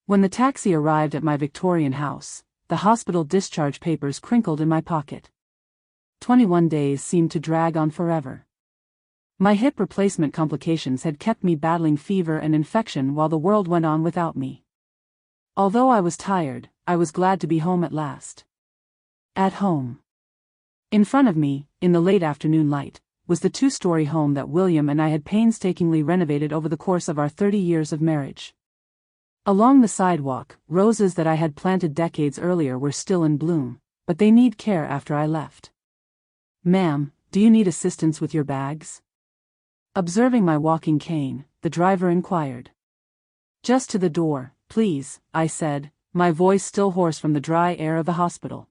When the taxi arrived at my Victorian house, the hospital discharge papers crinkled in my pocket. 21 days seemed to drag on forever. My hip replacement complications had kept me battling fever and infection while the world went on without me. Although I was tired, I was glad to be home at last. At home. In front of me, in the late afternoon light, was the two-story home that William and I had painstakingly renovated over the course of our 30 years of marriage. Along the sidewalk, roses that I had planted decades earlier were still in bloom, but they need care after I left. "Ma'am, do you need assistance with your bags?" Observing my walking cane, the driver inquired. "Just to the door, please," I said, my voice still hoarse from the dry air of the hospital.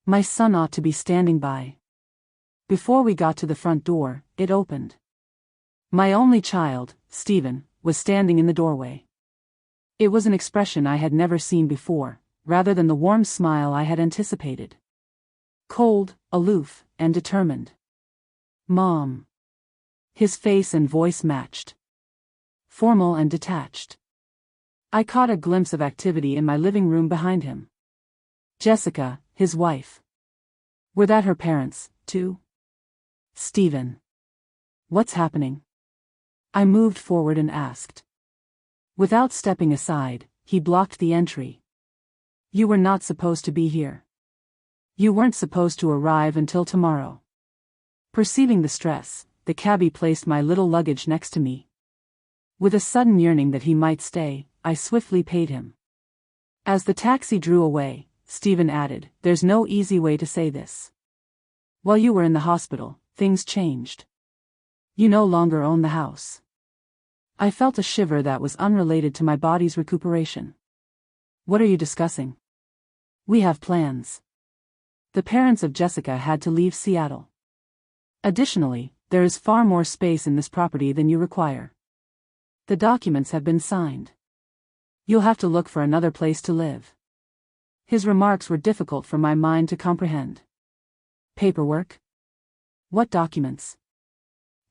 My son ought to be standing by. Before we got to the front door, it opened. My only child, Stephen, was standing in the doorway. It was an expression I had never seen before, rather than the warm smile I had anticipated. Cold, aloof, and determined. "Mom." His face and voice matched. Formal and detached. I caught a glimpse of activity in my living room behind him. Jessica, his wife. Were that her parents, too? "Stephen. What's happening?" I moved forward and asked. Without stepping aside, he blocked the entry. "You were not supposed to be here. You weren't supposed to arrive until tomorrow." Perceiving the stress, the cabbie placed my little luggage next to me. With a sudden yearning that he might stay, I swiftly paid him. As the taxi drew away, Stephen added, "There's no easy way to say this. While you were in the hospital, things changed. You no longer own the house." I felt a shiver that was unrelated to my body's recuperation. "What are you discussing?" "We have plans." The parents of Jessica had to leave Seattle. Additionally, there is far more space in this property than you require. The documents have been signed. You'll have to look for another place to live. His remarks were difficult for my mind to comprehend. Paperwork? What documents?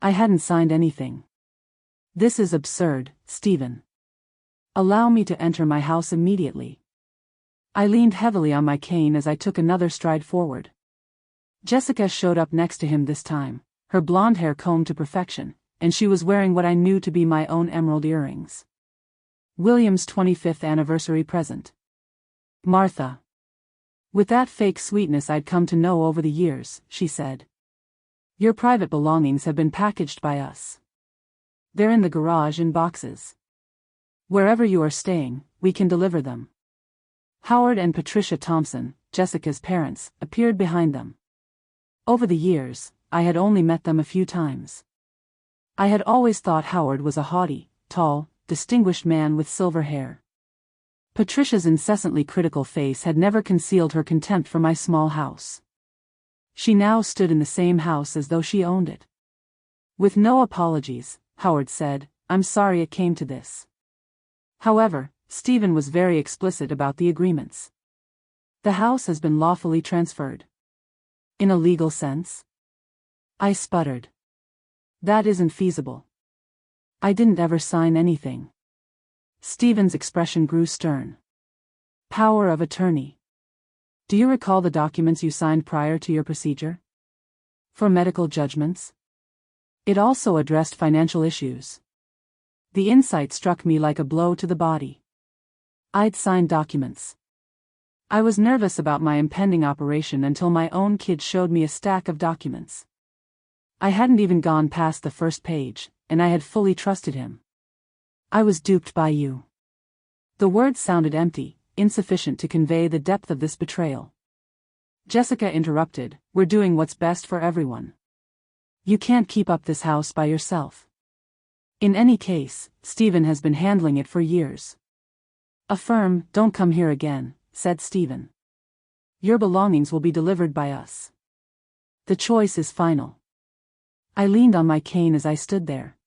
I hadn't signed anything. This is absurd, Stephen. Allow me to enter my house immediately. I leaned heavily on my cane as I took another stride forward. Jessica showed up next to him this time, her blonde hair combed to perfection, and she was wearing what I knew to be my own emerald earrings. William's 25th anniversary present. "Martha." With that fake sweetness I'd come to know over the years, she said. "Your private belongings have been packaged by us. They're in the garage in boxes. Wherever you are staying, we can deliver them." Howard and Patricia Thompson, Jessica's parents, appeared behind them. Over the years, I had only met them a few times. I had always thought Howard was a haughty, tall, distinguished man with silver hair. Patricia's incessantly critical face had never concealed her contempt for my small house. She now stood in the same house as though she owned it. With no apologies, Howard said, "I'm sorry it came to this." However, Stephen was very explicit about the agreements. "The house has been lawfully transferred." "In a legal sense?" I sputtered. "That isn't feasible. I didn't ever sign anything." Stephen's expression grew stern. "Power of attorney. Do you recall the documents you signed prior to your procedure? For medical judgments?" It also addressed financial issues. The insight struck me like a blow to the body. I'd signed documents. I was nervous about my impending operation until my own kid showed me a stack of documents. I hadn't even gone past the first page, and I had fully trusted him. "I was duped by you." The words sounded empty, insufficient to convey the depth of this betrayal. Jessica interrupted, "We're doing what's best for everyone. You can't keep up this house by yourself. In any case, Stephen has been handling it for years." "A firm, don't come here again," said Stephen. "Your belongings will be delivered by us. The choice is final." I leaned on my cane as I stood there,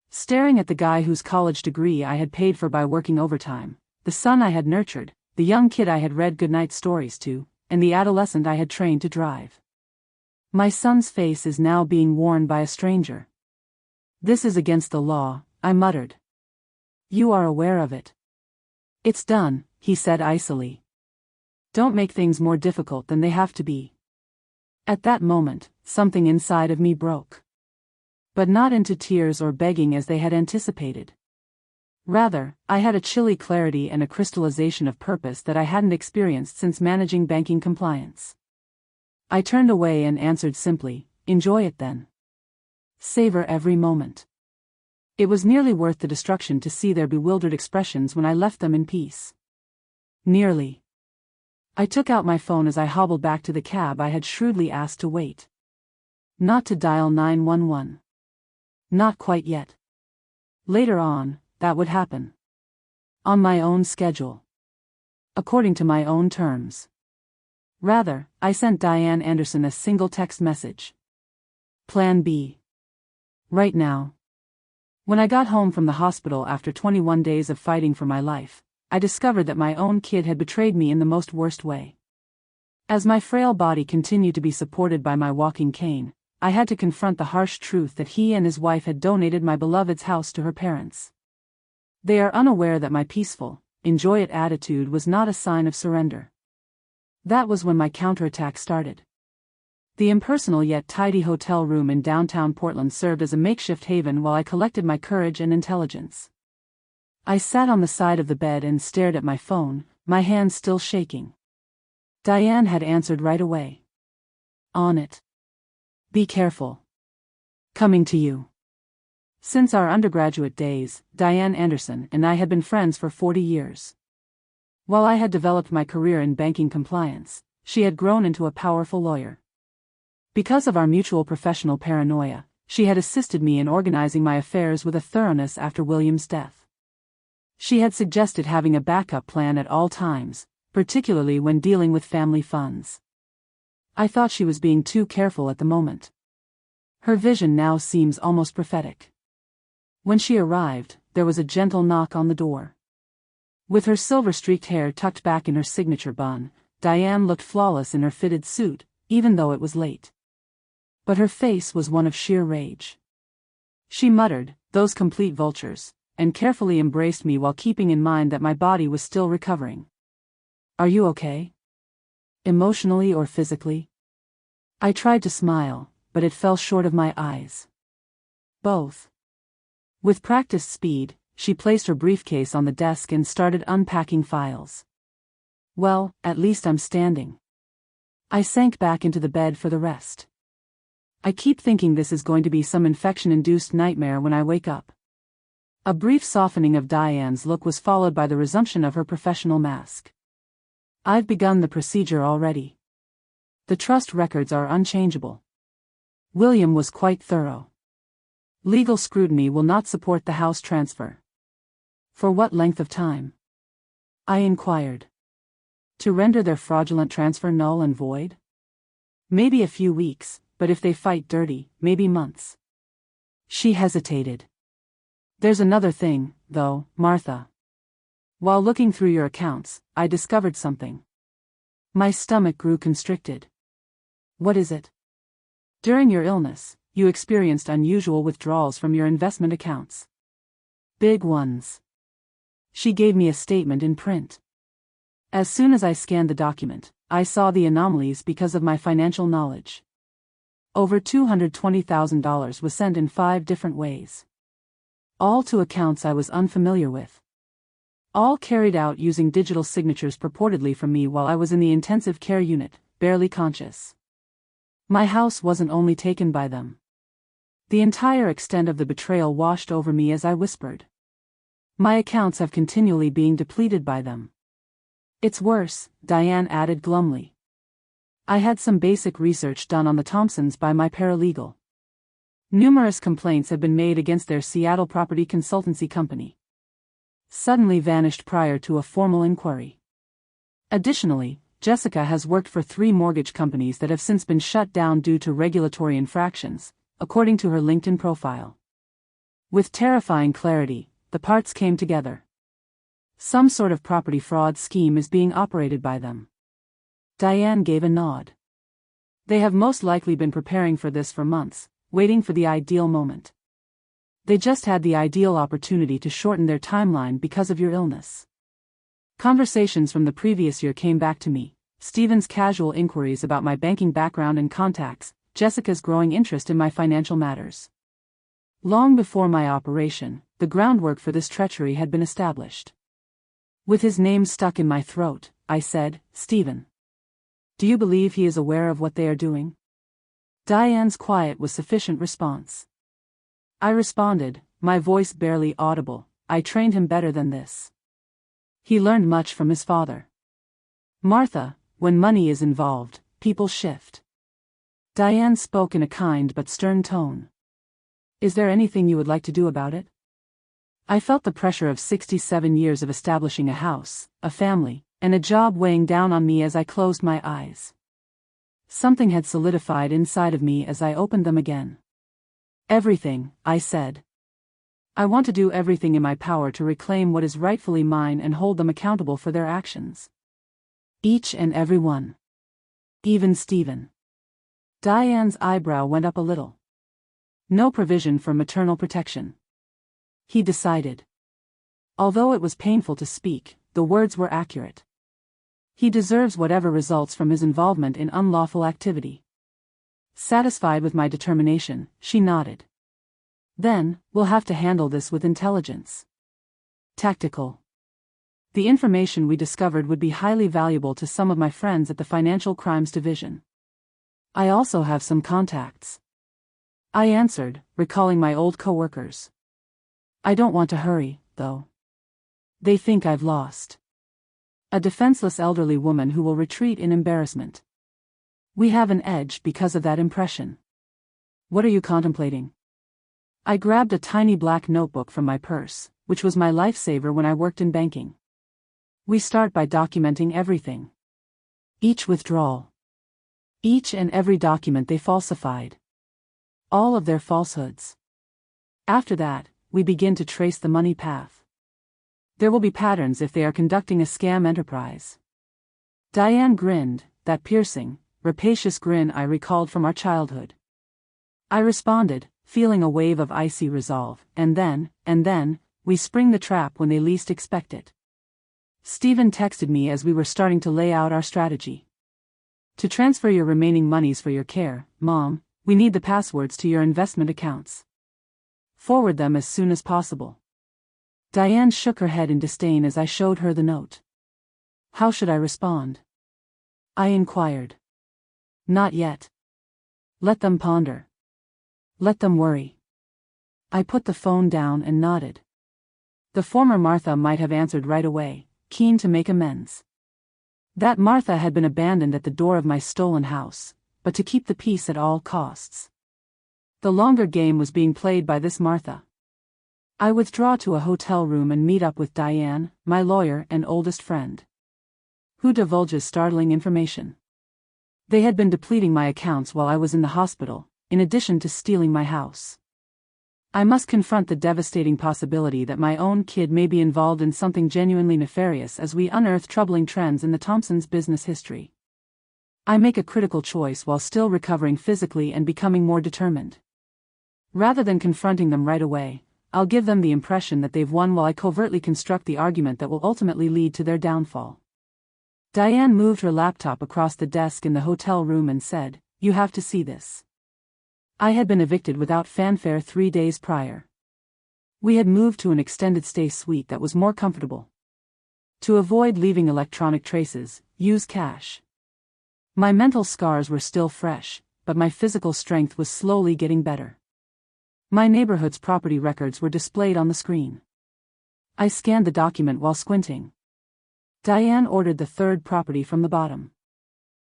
staring at the guy whose college degree I had paid for by working overtime, the son I had nurtured, the young kid I had read goodnight stories to, and the adolescent I had trained to drive. My son's face is now being worn by a stranger. "This is against the law," I muttered. "You are aware of it." It's done, he said icily. Don't make things more difficult than they have to be. At that moment, something inside of me broke. But not into tears or begging as they had anticipated. Rather, I had a chilly clarity and a crystallization of purpose that I hadn't experienced since managing banking compliance. I turned away and answered simply, enjoy it then. Savor every moment. It was nearly worth the destruction to see their bewildered expressions when I left them in peace. Nearly. I took out my phone as I hobbled back to the cab I had shrewdly asked to wait. Not to dial 911. Not quite yet. Later on, that would happen. On my own schedule. According to my own terms. Rather, I sent Diane Anderson a single text message. Plan B. Right now. When I got home from the hospital after 21 days of fighting for my life, I discovered that my own kid had betrayed me in the most worst way. As my frail body continued to be supported by my walking cane, I had to confront the harsh truth that he and his wife had donated my beloved's house to her parents. They are unaware that my peaceful, enjoy it attitude was not a sign of surrender. That was when my counterattack started. The impersonal yet tidy hotel room in downtown Portland served as a makeshift haven while I collected my courage and intelligence. I sat on the side of the bed and stared at my phone, my hands still shaking. Diane had answered right away. On it. Be careful. Coming to you. Since our undergraduate days, Diane Anderson and I had been friends for 40 years. While I had developed my career in banking compliance, she had grown into a powerful lawyer. Because of our mutual professional paranoia, she had assisted me in organizing my affairs with a thoroughness after William's death. She had suggested having a backup plan at all times, particularly when dealing with family funds. I thought she was being too careful at the moment. Her vision now seems almost prophetic. When she arrived, there was a gentle knock on the door. With her silver-streaked hair tucked back in her signature bun, Diane looked flawless in her fitted suit, even though it was late. But her face was one of sheer rage. She muttered, "Those complete vultures," and carefully embraced me while keeping in mind that my body was still recovering. "Are you okay? Emotionally or physically?" I tried to smile, but it fell short of my eyes. Both. With practiced speed, she placed her briefcase on the desk and started unpacking files. "Well, at least I'm standing." I sank back into the bed for the rest. I keep thinking this is going to be some infection-induced nightmare when I wake up. A brief softening of Diane's look was followed by the resumption of her professional mask. "I've begun the procedure already. The trust records are unchangeable. William was quite thorough. Legal scrutiny will not support the house transfer." "For what length of time?" I inquired. "To render their fraudulent transfer null and void? Maybe a few weeks, but if they fight dirty, maybe months." She hesitated. "There's another thing, though, Martha. While looking through your accounts, I discovered something." My stomach grew constricted. "What is it?" "During your illness, you experienced unusual withdrawals from your investment accounts. Big ones." She gave me a statement in print. As soon as I scanned the document, I saw the anomalies because of my financial knowledge. Over $220,000 was sent in 5 different ways. All to accounts I was unfamiliar with. All carried out using digital signatures purportedly from me while I was in the intensive care unit, barely conscious. My house wasn't only taken by them. The entire extent of the betrayal washed over me as I whispered. My accounts have continually been depleted by them. "It's worse," Diane added glumly. "I had some basic research done on the Thompsons by my paralegal. Numerous complaints have been made against their Seattle property consultancy company. Suddenly vanished prior to a formal inquiry. Additionally, Jessica has worked for 3 mortgage companies that have since been shut down due to regulatory infractions, according to her LinkedIn profile." With terrifying clarity, the parts came together. Some sort of property fraud scheme is being operated by them. Diane gave a nod. "They have most likely been preparing for this for months, waiting for the ideal moment. They just had the ideal opportunity to shorten their timeline because of your illness. Conversations from the previous year came back to me. Stephen's casual inquiries about my banking background and contacts, Jessica's growing interest in my financial matters. Long before my operation, the groundwork for this treachery had been established. With his name stuck in my throat, I said, "Stephen, do you believe he is aware of what they are doing?" Diane's quiet was sufficient response. I responded, my voice barely audible, "I trained him better than this. He learned much from his father. Martha, when money is involved, people shift." Diane spoke in a kind but stern tone. "Is there anything you would like to do about it?" I felt the pressure of 67 years of establishing a house, a family, and a job weighing down on me as I closed my eyes. Something had solidified inside of me as I opened them again. "Everything," I said. "I want to do everything in my power to reclaim what is rightfully mine and hold them accountable for their actions. Each and every one. Even Stephen." Diane's eyebrow went up a little. "No provision for maternal protection," he decided. Although it was painful to speak, the words were accurate. "He deserves whatever results from his involvement in unlawful activity." Satisfied with my determination, she nodded. "Then, we'll have to handle this with intelligence. Tactical. The information we discovered would be highly valuable to some of my friends at the Financial Crimes Division. I also have some contacts," I answered, recalling my old coworkers. "I don't want to hurry, though. They think I've lost a defenseless elderly woman who will retreat in embarrassment. We have an edge because of that impression. What are you contemplating?" I grabbed a tiny black notebook from my purse, which was my lifesaver when I worked in banking. "We start by documenting everything. Each withdrawal. Each and every document they falsified. All of their falsehoods. After that, we begin to trace the money path. There will be patterns if they are conducting a scam enterprise." Diane grinned, that piercing, rapacious grin I recalled from our childhood. I responded, feeling a wave of icy resolve, and then, we spring the trap when they least expect it. Stephen texted me as we were starting to lay out our strategy. "To transfer your remaining monies for your care, Mom, we need the passwords to your investment accounts. Forward them as soon as possible." Diane shook her head in disdain as I showed her the note. "How should I respond?" I inquired. "Not yet. Let them ponder. Let them worry." I put the phone down and nodded. The former Martha might have answered right away, keen to make amends. That Martha had been abandoned at the door of my stolen house, but to keep the peace at all costs. The longer game was being played by this Martha. I withdraw to a hotel room and meet up with Diane, my lawyer and oldest friend. Who divulges startling information. They had been depleting my accounts while I was in the hospital, in addition to stealing my house. I must confront the devastating possibility that my own kid may be involved in something genuinely nefarious as we unearth troubling trends in the Thompsons' business history. I make a critical choice while still recovering physically and becoming more determined. Rather than confronting them right away, I'll give them the impression that they've won while I covertly construct the argument that will ultimately lead to their downfall. Diane moved her laptop across the desk in the hotel room and said, "You have to see this." I had been evicted without fanfare 3 days prior. We had moved to an extended stay suite that was more comfortable. To avoid leaving electronic traces, use cash. My mental scars were still fresh, but my physical strength was slowly getting better. My neighborhood's property records were displayed on the screen. I scanned the document while squinting. Diane ordered the third property from the bottom.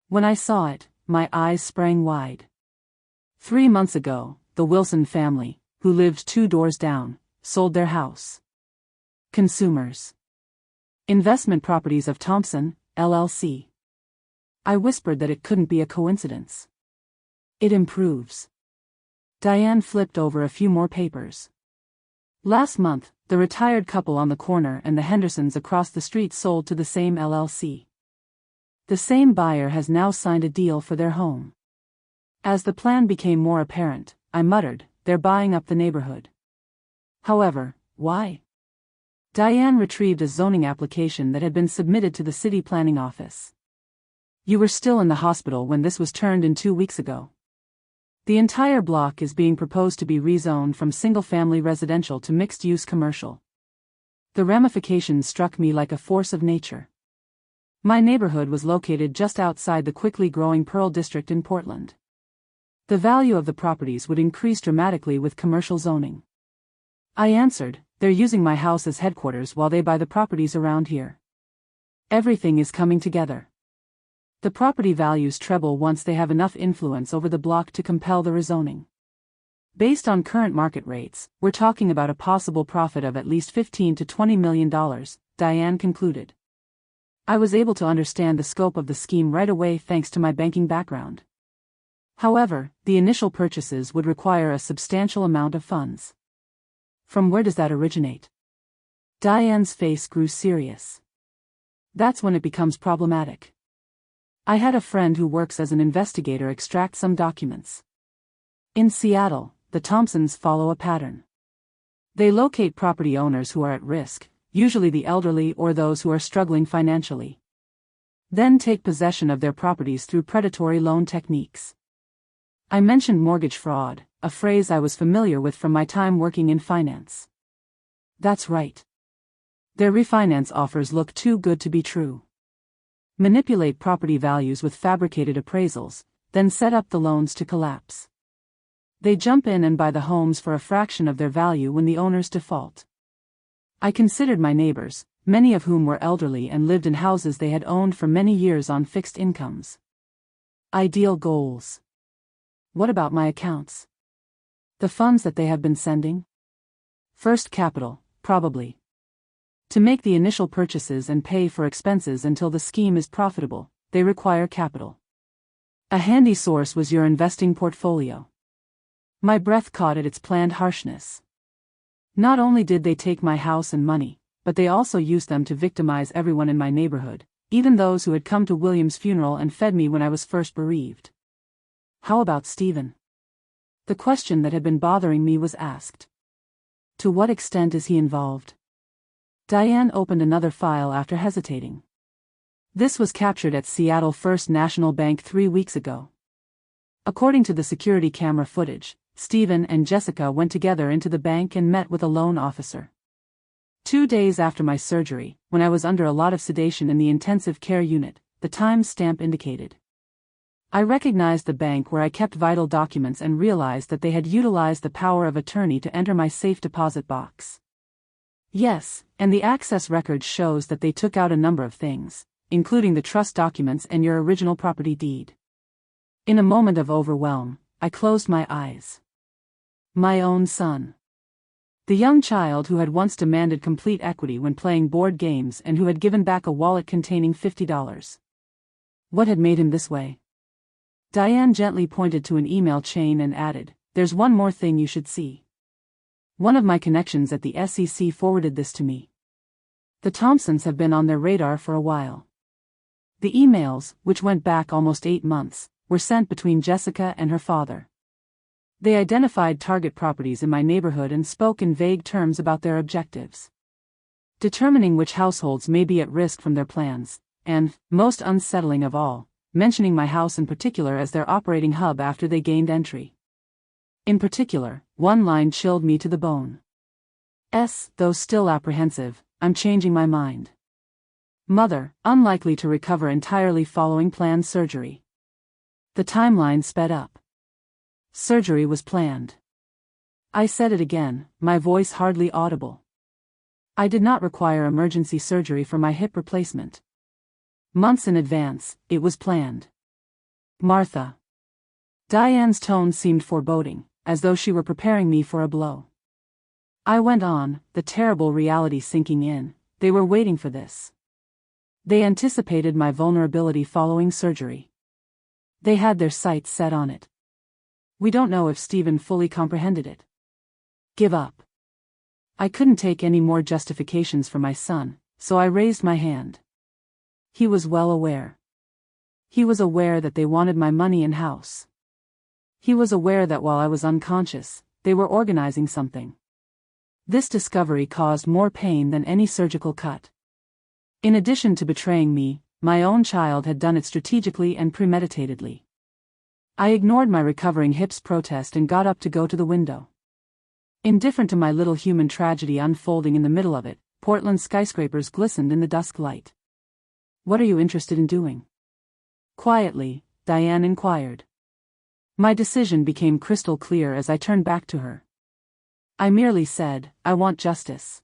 When I saw it, my eyes sprang wide. 3 months ago, the Wilson family, who lived 2 doors down, sold their house. Consumers. Investment Properties of Thompson, LLC. I whispered that it couldn't be a coincidence. It improves. Diane flipped over a few more papers. Last month, the retired couple on the corner and the Hendersons across the street sold to the same LLC. The same buyer has now signed a deal for their home. As the plan became more apparent, I muttered, "They're buying up the neighborhood." However, why? Diane retrieved a zoning application that had been submitted to the city planning office. You were still in the hospital when this was turned in 2 weeks ago. The entire block is being proposed to be rezoned from single-family residential to mixed-use commercial. The ramifications struck me like a force of nature. My neighborhood was located just outside the quickly growing Pearl District in Portland. The value of the properties would increase dramatically with commercial zoning. I answered, they're using my house as headquarters while they buy the properties around here. Everything is coming together. The property values treble once they have enough influence over the block to compel the rezoning. Based on current market rates, we're talking about a possible profit of at least $15 to $20 million, Diane concluded. I was able to understand the scope of the scheme right away thanks to my banking background. However, the initial purchases would require a substantial amount of funds. From where does that originate? Diane's face grew serious. That's when it becomes problematic. I had a friend who works as an investigator extract some documents. In Seattle, the Thompsons follow a pattern. They locate property owners who are at risk, usually the elderly or those who are struggling financially. Then take possession of their properties through predatory loan techniques. I mentioned mortgage fraud, a phrase I was familiar with from my time working in finance. That's right. Their refinance offers look too good to be true. Manipulate property values with fabricated appraisals, then set up the loans to collapse. They jump in and buy the homes for a fraction of their value when the owners default. I considered my neighbors, many of whom were elderly and lived in houses they had owned for many years on fixed incomes. Ideal goals. What about my accounts? The funds that they have been sending? First capital, probably. To make the initial purchases and pay for expenses until the scheme is profitable, they require capital. A handy source was your investing portfolio. My breath caught at its planned harshness. Not only did they take my house and money, but they also used them to victimize everyone in my neighborhood, even those who had come to William's funeral and fed me when I was first bereaved. How about Stephen? The question that had been bothering me was asked. To what extent is he involved? Diane opened another file after hesitating. This was captured at Seattle First National Bank 3 weeks ago. According to the security camera footage, Stephen and Jessica went together into the bank and met with a loan officer. 2 days after my surgery, when I was under a lot of sedation in the intensive care unit, the time stamp indicated. I recognized the bank where I kept vital documents and realized that they had utilized the power of attorney to enter my safe deposit box. Yes, and the access record shows that they took out a number of things, including the trust documents and your original property deed. In a moment of overwhelm, I closed my eyes. My own son. The young child who had once demanded complete equity when playing board games and who had given back a wallet containing $50. What had made him this way? Diane gently pointed to an email chain and added, "There's one more thing you should see." One of my connections at the SEC forwarded this to me. The Thompsons have been on their radar for a while. The emails, which went back almost 8 months, were sent between Jessica and her father. They identified target properties in my neighborhood and spoke in vague terms about their objectives. Determining which households may be at risk from their plans, and, most unsettling of all, mentioning my house in particular as their operating hub after they gained entry. In particular, one line chilled me to the bone. Though still apprehensive, I'm changing my mind. Mother, unlikely to recover entirely following planned surgery. The timeline sped up. Surgery was planned. I said it again, my voice hardly audible. I did not require emergency surgery for my hip replacement. Months in advance, it was planned. Martha. Diane's tone seemed foreboding, as though she were preparing me for a blow. I went on, the terrible reality sinking in. They were waiting for this. They anticipated my vulnerability following surgery. They had their sights set on it. We don't know if Stephen fully comprehended it. Give up. I couldn't take any more justifications for my son, so I raised my hand. He was well aware. He was aware that they wanted my money and house. He was aware that while I was unconscious, they were organizing something. This discovery caused more pain than any surgical cut. In addition to betraying me, my own child had done it strategically and premeditatedly. I ignored my recovering hip's protest and got up to go to the window. Indifferent to my little human tragedy unfolding in the middle of it, Portland's skyscrapers glistened in the dusk light. "What are you interested in doing?" Quietly, Diane inquired. My decision became crystal clear as I turned back to her. I merely said, "I want justice.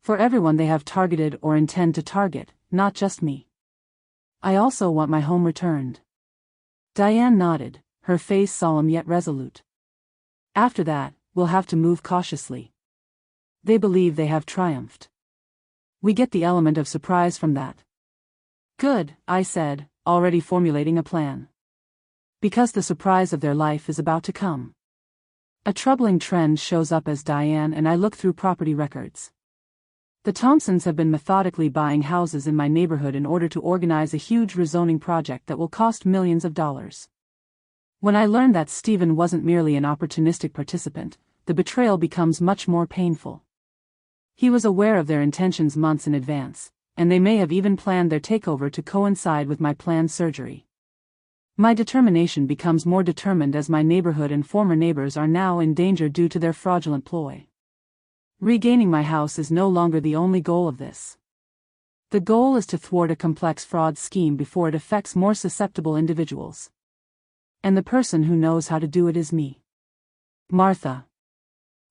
For everyone they have targeted or intend to target, not just me. I also want my home returned." Diane nodded, her face solemn yet resolute. "After that, we'll have to move cautiously. They believe they have triumphed. We get the element of surprise from that." "Good," I said, already formulating a plan. "Because the surprise of their life is about to come." A troubling trend shows up as Diane and I look through property records. The Thompsons have been methodically buying houses in my neighborhood in order to organize a huge rezoning project that will cost millions of dollars. When I learned that Stephen wasn't merely an opportunistic participant, the betrayal becomes much more painful. He was aware of their intentions months in advance, and they may have even planned their takeover to coincide with my planned surgery. My determination becomes more determined as my neighborhood and former neighbors are now in danger due to their fraudulent ploy. Regaining my house is no longer the only goal of this. The goal is to thwart a complex fraud scheme before it affects more susceptible individuals. And the person who knows how to do it is me. "Martha.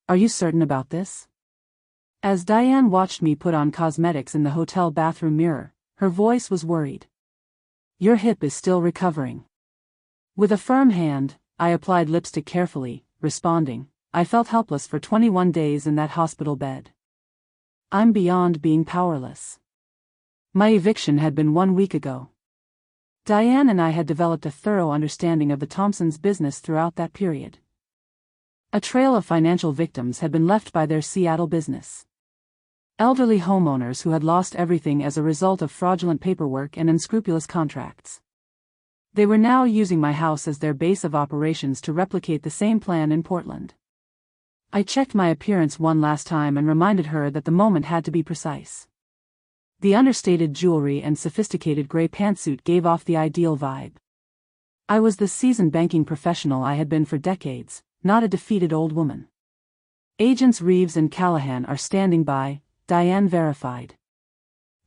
Are you certain about this?" As Diane watched me put on cosmetics in the hotel bathroom mirror, her voice was worried. "Your hip is still recovering." With a firm hand, I applied lipstick carefully, responding, "I felt helpless for 21 days in that hospital bed. I'm beyond being powerless." My eviction had been 1 week ago. Diane and I had developed a thorough understanding of the Thompsons' business throughout that period. A trail of financial victims had been left by their Seattle business. Elderly homeowners who had lost everything as a result of fraudulent paperwork and unscrupulous contracts. They were now using my house as their base of operations to replicate the same plan in Portland. I checked my appearance one last time and reminded her that the moment had to be precise. The understated jewelry and sophisticated gray pantsuit gave off the ideal vibe. I was the seasoned banking professional I had been for decades, not a defeated old woman. "Agents Reeves and Callahan are standing by," Diane verified.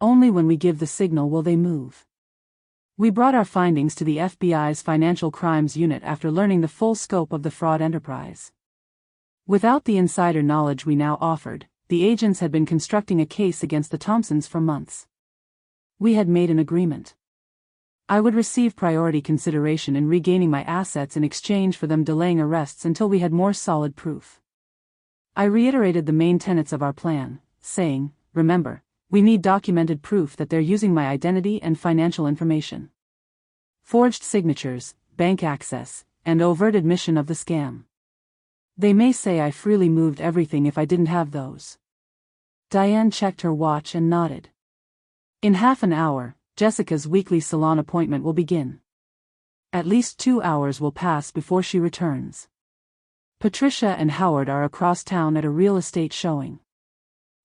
"Only when we give the signal will they move." We brought our findings to the FBI's Financial Crimes Unit after learning the full scope of the fraud enterprise. Without the insider knowledge we now offered, the agents had been constructing a case against the Thompsons for months. We had made an agreement. I would receive priority consideration in regaining my assets in exchange for them delaying arrests until we had more solid proof. I reiterated the main tenets of our plan, saying, "Remember, we need documented proof that they're using my identity and financial information. Forged signatures, bank access, and overt admission of the scam. They may say I freely moved everything if I didn't have those." Diane checked her watch and nodded. "In half an hour, Jessica's weekly salon appointment will begin. At least 2 hours will pass before she returns. Patricia and Howard are across town at a real estate showing.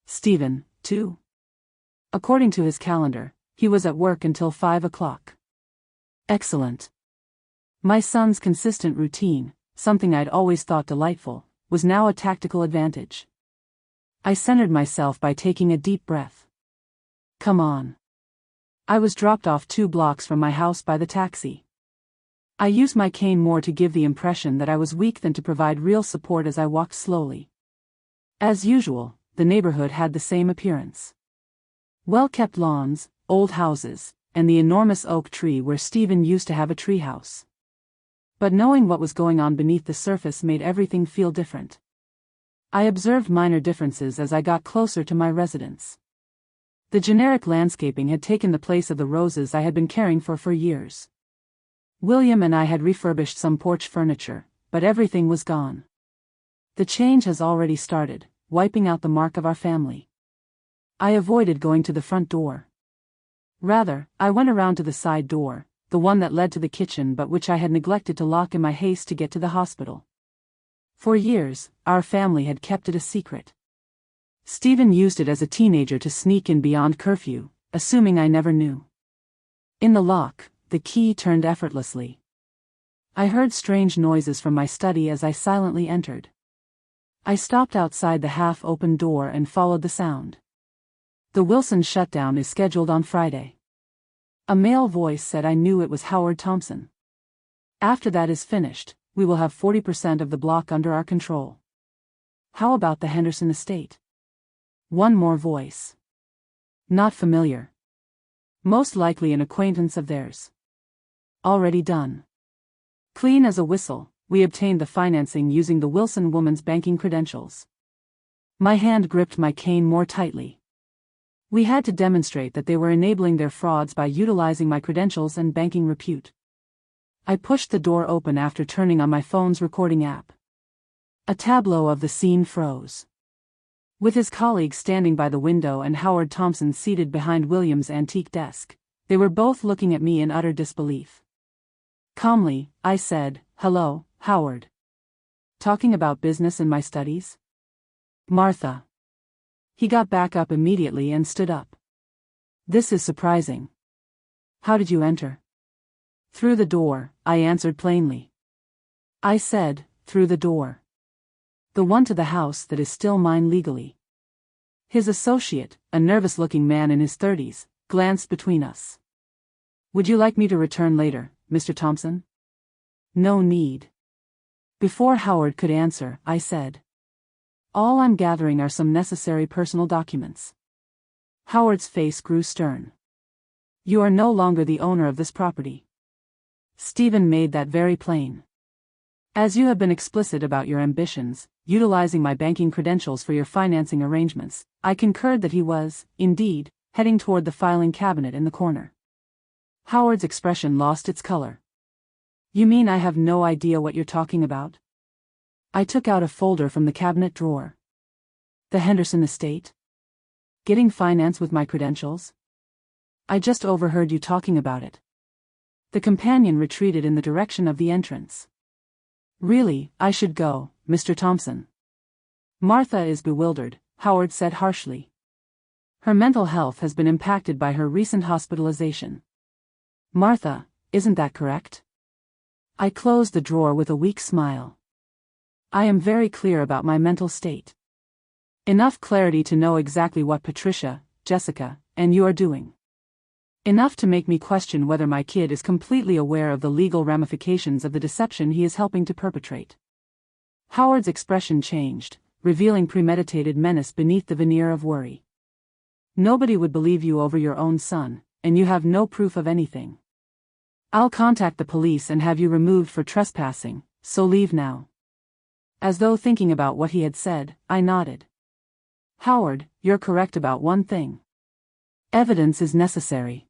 Stephen, too." According to his calendar, he was at work until 5 o'clock. Excellent. My son's consistent routine, something I'd always thought delightful, was now a tactical advantage. I centered myself by taking a deep breath. "Come on." I was dropped off 2 blocks from my house by the taxi. I used my cane more to give the impression that I was weak than to provide real support as I walked slowly. As usual, the neighborhood had the same appearance. Well-kept lawns, old houses, and the enormous oak tree where Stephen used to have a treehouse. But knowing what was going on beneath the surface made everything feel different. I observed minor differences as I got closer to my residence. The generic landscaping had taken the place of the roses I had been caring for years. William and I had refurbished some porch furniture, but everything was gone. The change has already started, wiping out the mark of our family. I avoided going to the front door. Rather, I went around to the side door, the one that led to the kitchen but which I had neglected to lock in my haste to get to the hospital. For years, our family had kept it a secret. Stephen used it as a teenager to sneak in beyond curfew, assuming I never knew. In the lock, the key turned effortlessly. I heard strange noises from my study as I silently entered. I stopped outside the half-open door and followed the sound. The Wilson shutdown is scheduled on Friday. A male voice said. I knew it was Howard Thompson. After that is finished, we will have 40% of the block under our control. How about the Henderson estate? One more voice. Not familiar. Most likely an acquaintance of theirs. Already done. Clean as a whistle, we obtained the financing using the Wilson woman's banking credentials. My hand gripped my cane more tightly. We had to demonstrate that they were enabling their frauds by utilizing my credentials and banking repute. I pushed the door open after turning on my phone's recording app. A tableau of the scene froze. With his colleague standing by the window and Howard Thompson seated behind William's antique desk, they were both looking at me in utter disbelief. Calmly, I said, "Hello, Howard. Talking about business and my studies?" "Martha." He got back up immediately and stood up. "This is surprising. How did you enter?" "Through the door," I answered plainly. I said, "Through the door. The one to the house that is still mine legally." His associate, a nervous-looking man in his 30s, glanced between us. "Would you like me to return later, Mr. Thompson?" "No need." Before Howard could answer, I said, "All I'm gathering are some necessary personal documents." Howard's face grew stern. "You are no longer the owner of this property. Stephen made that very plain. As you have been explicit about your ambitions, utilizing my banking credentials for your financing arrangements, I concurred that he was, indeed, heading toward the filing cabinet in the corner." Howard's expression lost its color. "You mean I have no idea what you're talking about?" I took out a folder from the cabinet drawer. "The Henderson estate? Getting finance with my credentials? I just overheard you talking about it." The companion retreated in the direction of the entrance. "Really, I should go, Mr. Thompson." "Martha is bewildered," Howard said harshly. "Her mental health has been impacted by her recent hospitalization." "Martha, isn't that correct?" I closed the drawer with a weak smile. "I am very clear about my mental state. Enough clarity to know exactly what Patricia, Jessica, and you are doing. Enough to make me question whether my kid is completely aware of the legal ramifications of the deception he is helping to perpetrate." Howard's expression changed, revealing premeditated menace beneath the veneer of worry. "Nobody would believe you over your own son, and you have no proof of anything. I'll contact the police and have you removed for trespassing, so leave now." As though thinking about what he had said, I nodded. "Howard, you're correct about one thing. Evidence is necessary."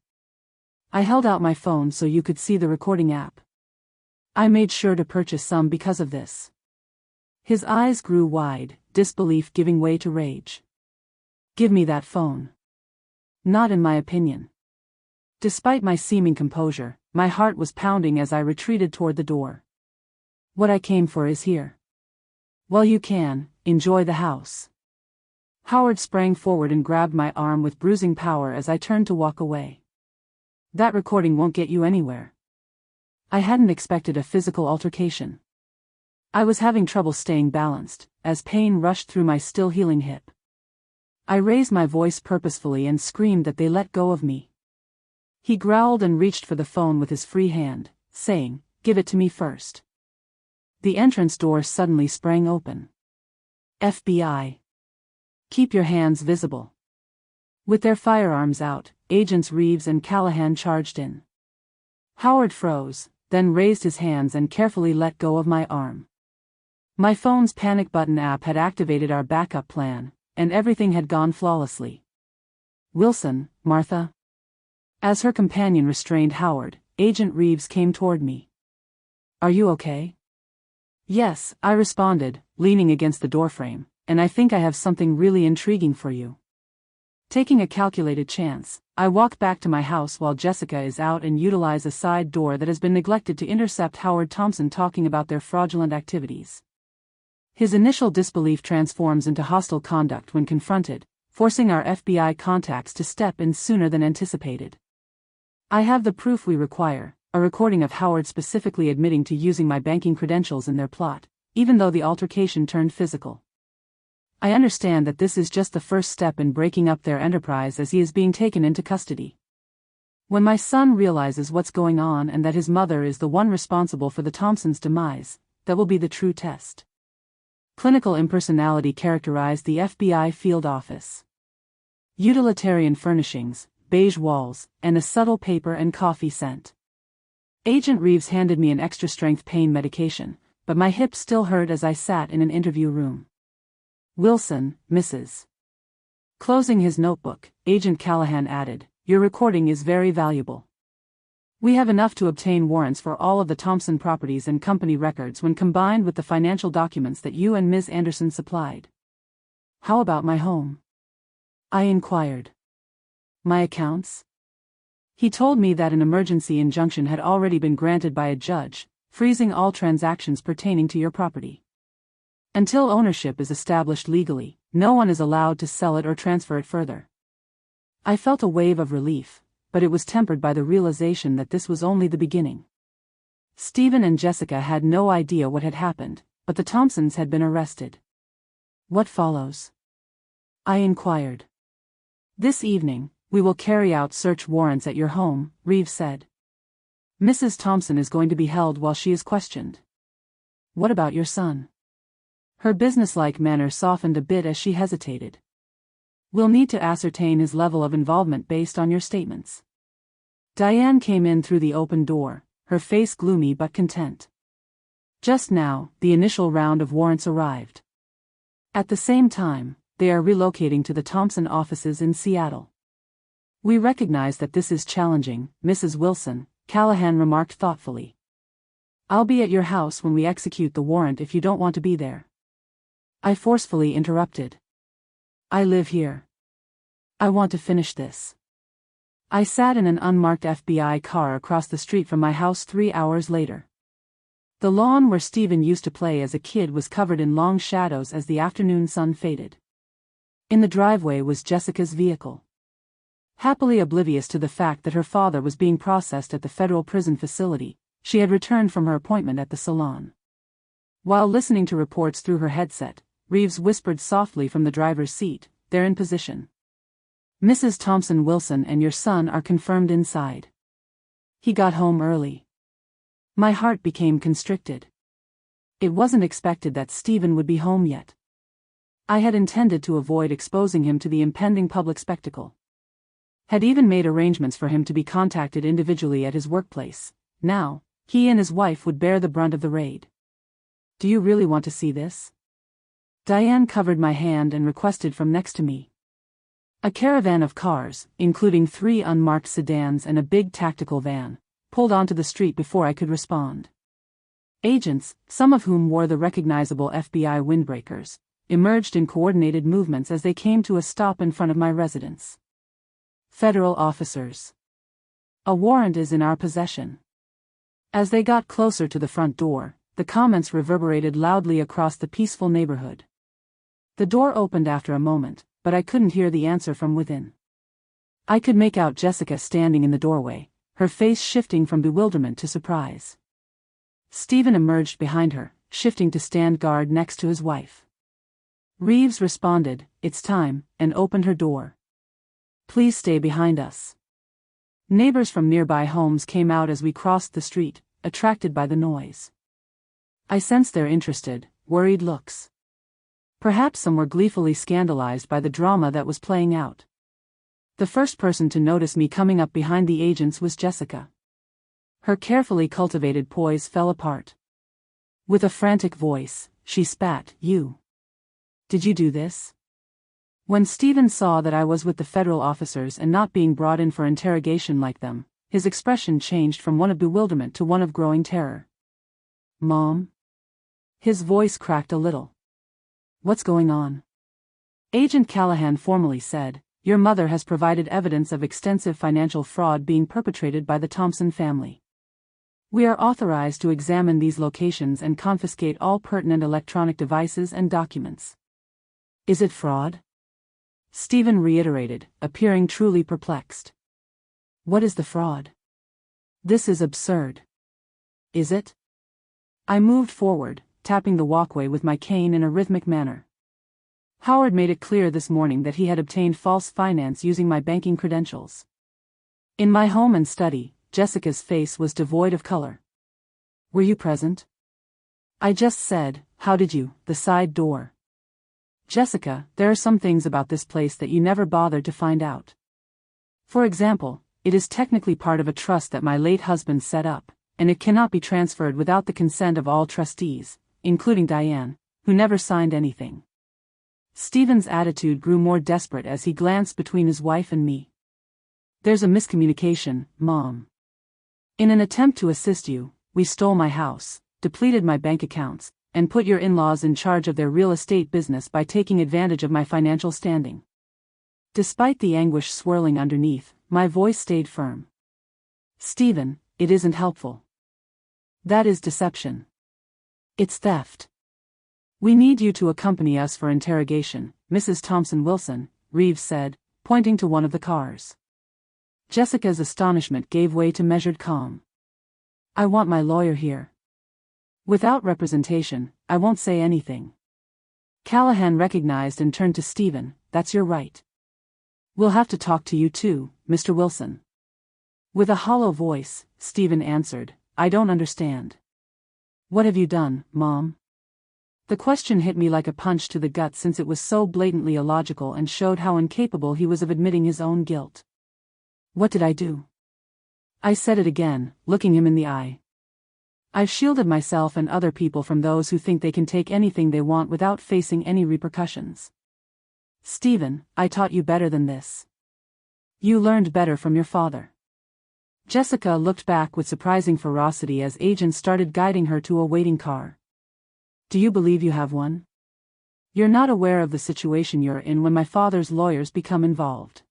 I held out my phone so you could see the recording app. "I made sure to purchase some because of this." His eyes grew wide, disbelief giving way to rage. "Give me that phone." "Not in my opinion." Despite my seeming composure, my heart was pounding as I retreated toward the door. "What I came for is here. Well, you can enjoy the house." Howard sprang forward and grabbed my arm with bruising power as I turned to walk away. "That recording won't get you anywhere." I hadn't expected a physical altercation. I was having trouble staying balanced, as pain rushed through my still healing hip. I raised my voice purposefully and screamed that they let go of me. He growled and reached for the phone with his free hand, saying, "Give it to me first." The entrance door suddenly sprang open. "FBI. Keep your hands visible." With their firearms out, Agents Reeves and Callahan charged in. Howard froze, then raised his hands and carefully let go of my arm. My phone's panic button app had activated our backup plan, and everything had gone flawlessly. "Wilson, Martha." As her companion restrained Howard, Agent Reeves came toward me. "Are you okay?" "Yes," I responded, leaning against the doorframe, "and I think I have something really intriguing for you." Taking a calculated chance, I walk back to my house while Jessica is out and utilize a side door that has been neglected to intercept Howard Thompson talking about their fraudulent activities. His initial disbelief transforms into hostile conduct when confronted, forcing our FBI contacts to step in sooner than anticipated. I have the proof we require, a recording of Howard specifically admitting to using my banking credentials in their plot, even though the altercation turned physical. I understand that this is just the first step in breaking up their enterprise as he is being taken into custody. When my son realizes what's going on and that his mother is the one responsible for the Thompsons' demise, that will be the true test. Clinical impersonality characterized the FBI field office. Utilitarian furnishings, beige walls, and a subtle paper and coffee scent. Agent Reeves handed me an extra-strength pain medication, but my hip still hurt as I sat in an interview room. Wilson, Mrs. Closing his notebook, Agent Callahan added, "Your recording is very valuable. We have enough to obtain warrants for all of the Thompson properties and company records when combined with the financial documents that you and Ms. Anderson supplied." "How about my home?" I inquired. "My accounts?" He told me that an emergency injunction had already been granted by a judge, freezing all transactions pertaining to your property. Until ownership is established legally, no one is allowed to sell it or transfer it further. I felt a wave of relief, but it was tempered by the realization that this was only the beginning. Stephen and Jessica had no idea what had happened, but the Thompsons had been arrested. "What follows?" I inquired. "This evening, we will carry out search warrants at your home," Reeves said. "Mrs. Thompson is going to be held while she is questioned." "What about your son?" Her businesslike manner softened a bit as she hesitated. "We'll need to ascertain his level of involvement based on your statements." Diane came in through the open door, her face gloomy but content. Just now, the initial round of warrants arrived. At the same time, they are relocating to the Thompson offices in Seattle. "We recognize that this is challenging, Mrs. Wilson," Callahan remarked thoughtfully. "I'll be at your house when we execute the warrant if you don't want to be there." I forcefully interrupted. "I live here. I want to finish this." I sat in an unmarked FBI car across the street from my house 3 hours later. The lawn where Stephen used to play as a kid was covered in long shadows as the afternoon sun faded. In the driveway was Jessica's vehicle. Happily oblivious to the fact that her father was being processed at the federal prison facility, she had returned from her appointment at the salon. While listening to reports through her headset, Reeves whispered softly from the driver's seat, "They're in position. Mrs. Thompson Wilson and your son are confirmed inside." He got home early. My heart became constricted. It wasn't expected that Stephen would be home yet. I had intended to avoid exposing him to the impending public spectacle. Had even made arrangements for him to be contacted individually at his workplace. Now, he and his wife would bear the brunt of the raid. "Do you really want to see this?" Diane covered my hand and requested from next to me. A caravan of cars, including 3 unmarked sedans and a big tactical van, pulled onto the street before I could respond. Agents, some of whom wore the recognizable FBI windbreakers, emerged in coordinated movements as they came to a stop in front of my residence. "Federal officers. A warrant is in our possession." As they got closer to the front door, the comments reverberated loudly across the peaceful neighborhood. The door opened after a moment, but I couldn't hear the answer from within. I could make out Jessica standing in the doorway, her face shifting from bewilderment to surprise. Stephen emerged behind her, shifting to stand guard next to his wife. Reeves responded, "It's time," and opened her door. "Please stay behind us." Neighbors from nearby homes came out as we crossed the street, attracted by the noise. I sensed their interested, worried looks. Perhaps some were gleefully scandalized by the drama that was playing out. The first person to notice me coming up behind the agents was Jessica. Her carefully cultivated poise fell apart. With a frantic voice, she spat, "You. Did you do this?" When Stephen saw that I was with the federal officers and not being brought in for interrogation like them, his expression changed from one of bewilderment to one of growing terror. "Mom?" His voice cracked a little. "What's going on?" Agent Callahan formally said, "Your mother has provided evidence of extensive financial fraud being perpetrated by the Thompson family. We are authorized to examine these locations and confiscate all pertinent electronic devices and documents. Is it fraud? Stephen reiterated, appearing truly perplexed. What is the fraud? This is absurd. Is it? I moved forward, tapping the walkway with my cane in a rhythmic manner. Howard made it clear this morning that he had obtained false finance using my banking credentials. In my home and study, Jessica's face was devoid of color. Were you present? I just said, how did you, the side door. Jessica, there are some things about this place that you never bothered to find out. For example, it is technically part of a trust that my late husband set up, and it cannot be transferred without the consent of all trustees, including Diane, who never signed anything. Stephen's attitude grew more desperate as he glanced between his wife and me. There's a miscommunication, Mom. In an attempt to assist you, we stole my house, depleted my bank accounts, and put your in-laws in charge of their real estate business by taking advantage of my financial standing. Despite the anguish swirling underneath, my voice stayed firm. Stephen, it isn't helpful. That is deception. It's theft. We need you to accompany us for interrogation, Mrs. Thompson-Wilson, Reeves said, pointing to one of the cars. Jessica's astonishment gave way to measured calm. I want my lawyer here. Without representation, I won't say anything. Callahan recognized and turned to Stephen, that's your right. We'll have to talk to you too, Mr. Wilson. With a hollow voice, Stephen answered, I don't understand. What have you done, Mom? The question hit me like a punch to the gut since it was so blatantly illogical and showed how incapable he was of admitting his own guilt. What did I do? I said it again, looking him in the eye. I've shielded myself and other people from those who think they can take anything they want without facing any repercussions. Stephen, I taught you better than this. You learned better from your father. Jessica looked back with surprising ferocity as agents started guiding her to a waiting car. Do you believe you have one? You're not aware of the situation you're in when my father's lawyers become involved.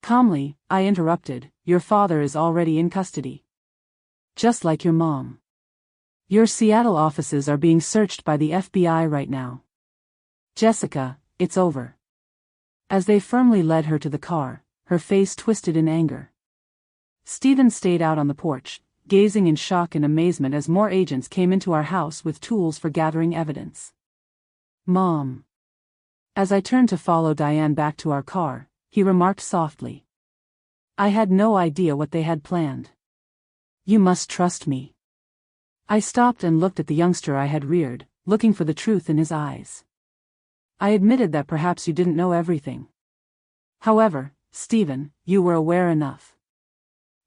Calmly, I interrupted, your father is already in custody. Just like your mom. Your Seattle offices are being searched by the FBI right now. Jessica, it's over. As they firmly led her to the car, her face twisted in anger. Stephen stayed out on the porch, gazing in shock and amazement as more agents came into our house with tools for gathering evidence. Mom. As I turned to follow Diane back to our car, he remarked softly. I had no idea what they had planned. You must trust me. I stopped and looked at the youngster I had reared, looking for the truth in his eyes. I admitted that perhaps you didn't know everything. However, Stephen, you were aware enough.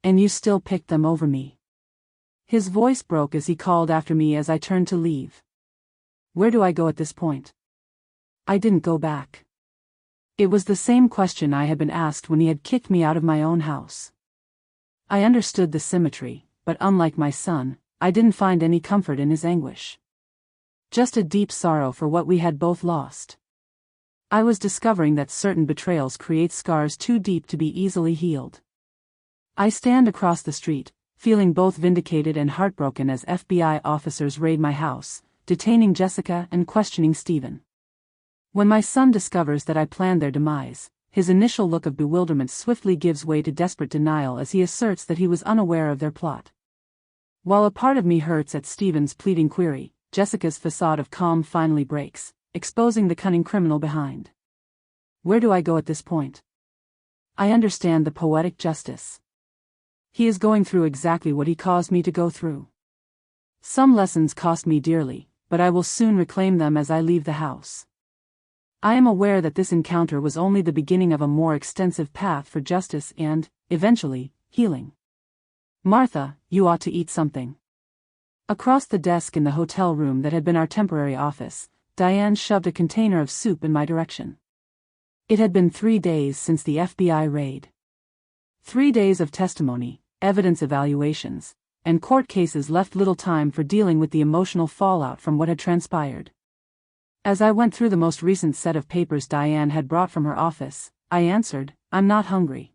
And you still picked them over me. His voice broke as he called after me as I turned to leave. Where do I go at this point? I didn't go back. It was the same question I had been asked when he had kicked me out of my own house. I understood the symmetry, but unlike my son, I didn't find any comfort in his anguish. Just a deep sorrow for what we had both lost. I was discovering that certain betrayals create scars too deep to be easily healed. I stand across the street, feeling both vindicated and heartbroken as FBI officers raid my house, detaining Jessica and questioning Stephen. When my son discovers that I planned their demise, his initial look of bewilderment swiftly gives way to desperate denial as he asserts that he was unaware of their plot. While a part of me hurts at Stephen's pleading query, Jessica's facade of calm finally breaks, exposing the cunning criminal behind. Where do I go at this point? I understand the poetic justice. He is going through exactly what he caused me to go through. Some lessons cost me dearly, but I will soon reclaim them as I leave the house. I am aware that this encounter was only the beginning of a more extensive path for justice and, eventually, healing. Martha, you ought to eat something. Across the desk in the hotel room that had been our temporary office, Diane shoved a container of soup in my direction. It had been 3 days since the FBI raid. 3 days of testimony, evidence evaluations, and court cases left little time for dealing with the emotional fallout from what had transpired. As I went through the most recent set of papers Diane had brought from her office, I answered, I'm not hungry.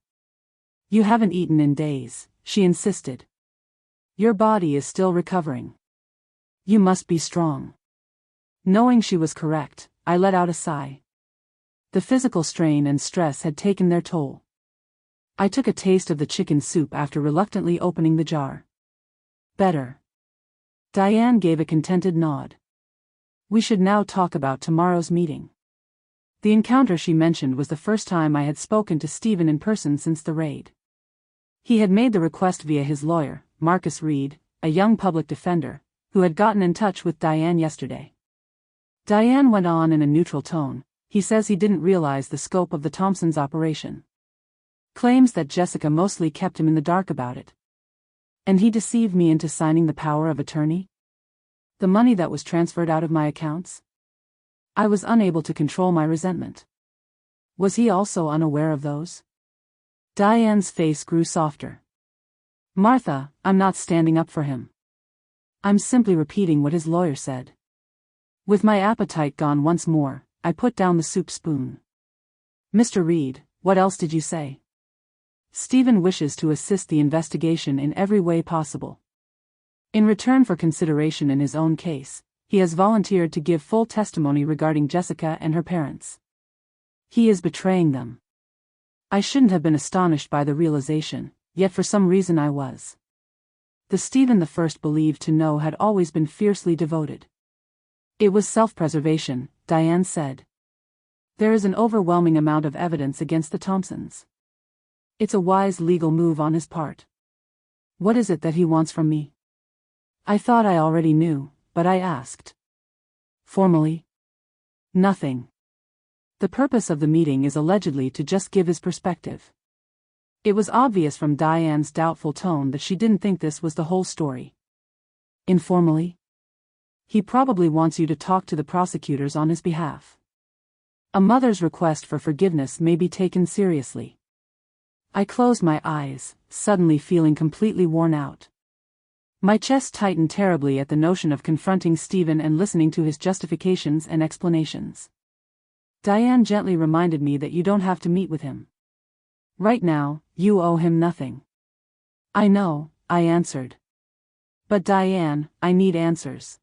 You haven't eaten in days, she insisted. Your body is still recovering. You must be strong. Knowing she was correct, I let out a sigh. The physical strain and stress had taken their toll. I took a taste of the chicken soup after reluctantly opening the jar. Better. Diane gave a contented nod. We should now talk about tomorrow's meeting. The encounter she mentioned was the first time I had spoken to Stephen in person since the raid. He had made the request via his lawyer, Marcus Reed, a young public defender, who had gotten in touch with Diane yesterday. Diane went on in a neutral tone. He says he didn't realize the scope of the Thompsons' operation. Claims that Jessica mostly kept him in the dark about it. And he deceived me into signing the power of attorney? The money that was transferred out of my accounts? I was unable to control my resentment. Was he also unaware of those? Diane's face grew softer. Martha, I'm not standing up for him. I'm simply repeating what his lawyer said. With my appetite gone once more, I put down the soup spoon. Mr. Reed, what else did you say? Stephen wishes to assist the investigation in every way possible. In return for consideration in his own case, he has volunteered to give full testimony regarding Jessica and her parents. He is betraying them. I shouldn't have been astonished by the realization, yet for some reason I was. The Stephen the First believed to know had always been fiercely devoted. It was self-preservation, Diane said. There is an overwhelming amount of evidence against the Thompsons. It's a wise legal move on his part. What is it that he wants from me? I thought I already knew, but I asked. Formally? Nothing. The purpose of the meeting is allegedly to just give his perspective. It was obvious from Diane's doubtful tone that she didn't think this was the whole story. Informally? He probably wants you to talk to the prosecutors on his behalf. A mother's request for forgiveness may be taken seriously. I closed my eyes, suddenly feeling completely worn out. My chest tightened terribly at the notion of confronting Stephen and listening to his justifications and explanations. Diane gently reminded me that you don't have to meet with him. Right now, you owe him nothing. I know, I answered. But Diane, I need answers.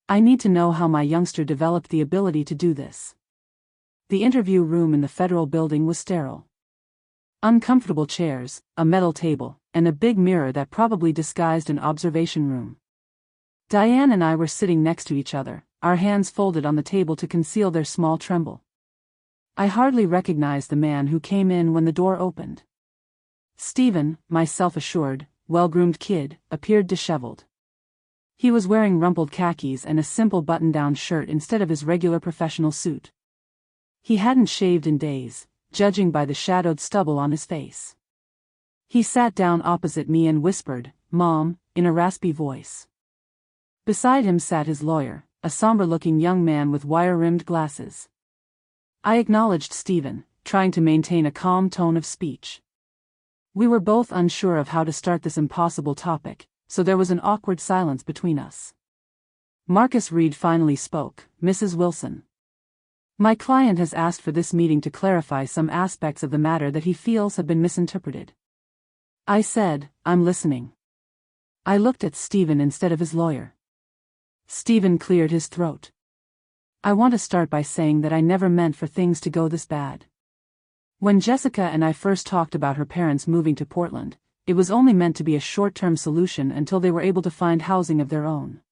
I need to know how my youngster developed the ability to do this. The interview room in the federal building was sterile. Uncomfortable chairs, a metal table, and a big mirror that probably disguised an observation room. Diane and I were sitting next to each other, our hands folded on the table to conceal their small tremble. I hardly recognized the man who came in when the door opened. Stephen, my self-assured, well-groomed kid, appeared disheveled. He was wearing rumpled khakis and a simple button-down shirt instead of his regular professional suit. He hadn't shaved in days, judging by the shadowed stubble on his face. He sat down opposite me and whispered, "Mom," in a raspy voice. Beside him sat his lawyer, a somber-looking young man with wire-rimmed glasses. I acknowledged Stephen, trying to maintain a calm tone of speech. We were both unsure of how to start this impossible topic, so there was an awkward silence between us. Marcus Reed finally spoke, "Mrs. Wilson. My client has asked for this meeting to clarify some aspects of the matter that he feels have been misinterpreted." I said, "I'm listening." I looked at Stephen instead of his lawyer. Stephen cleared his throat. "I want to start by saying that I never meant for things to go this bad. When Jessica and I first talked about her parents moving to Portland, it was only meant to be a short-term solution until they were able to find housing of their own.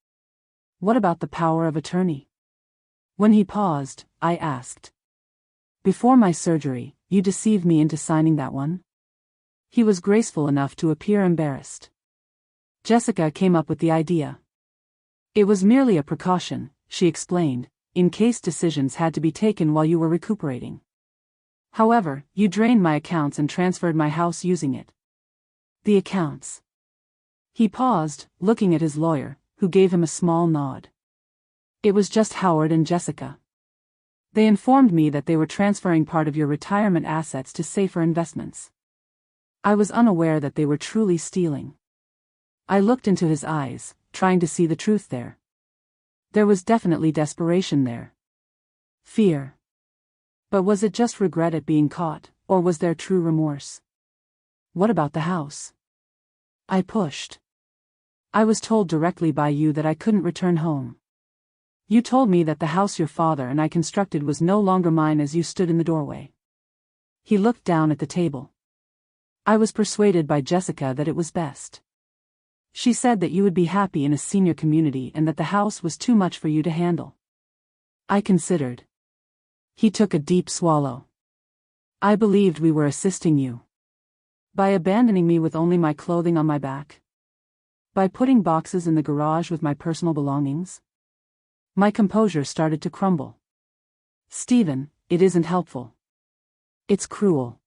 What about the power of attorney?" When he paused, I asked. "Before my surgery, you deceived me into signing that one?" He was graceful enough to appear embarrassed. "Jessica came up with the idea. It was merely a precaution," she explained, "in case decisions had to be taken while you were recuperating. However, you drained my accounts and transferred my house using it." "The accounts?" He paused, looking at his lawyer, who gave him a small nod. "It was just Howard and Jessica. They informed me that they were transferring part of your retirement assets to safer investments. I was unaware that they were truly stealing." I looked into his eyes, trying to see the truth there. There was definitely desperation there. Fear. But was it just regret at being caught, or was there true remorse? "What about the house?" I pushed. I was told directly by you that I couldn't return home. You told me that the house your father and I constructed was no longer mine as you stood in the doorway. He looked down at the table. I was persuaded by Jessica that it was best. She said that you would be happy in a senior community and that the house was too much for you to handle. I considered. He took a deep swallow. I believed we were assisting you. By abandoning me with only my clothing on my back? By putting boxes in the garage with my personal belongings? My composure started to crumble. Stephen, it isn't helpful. It's cruel.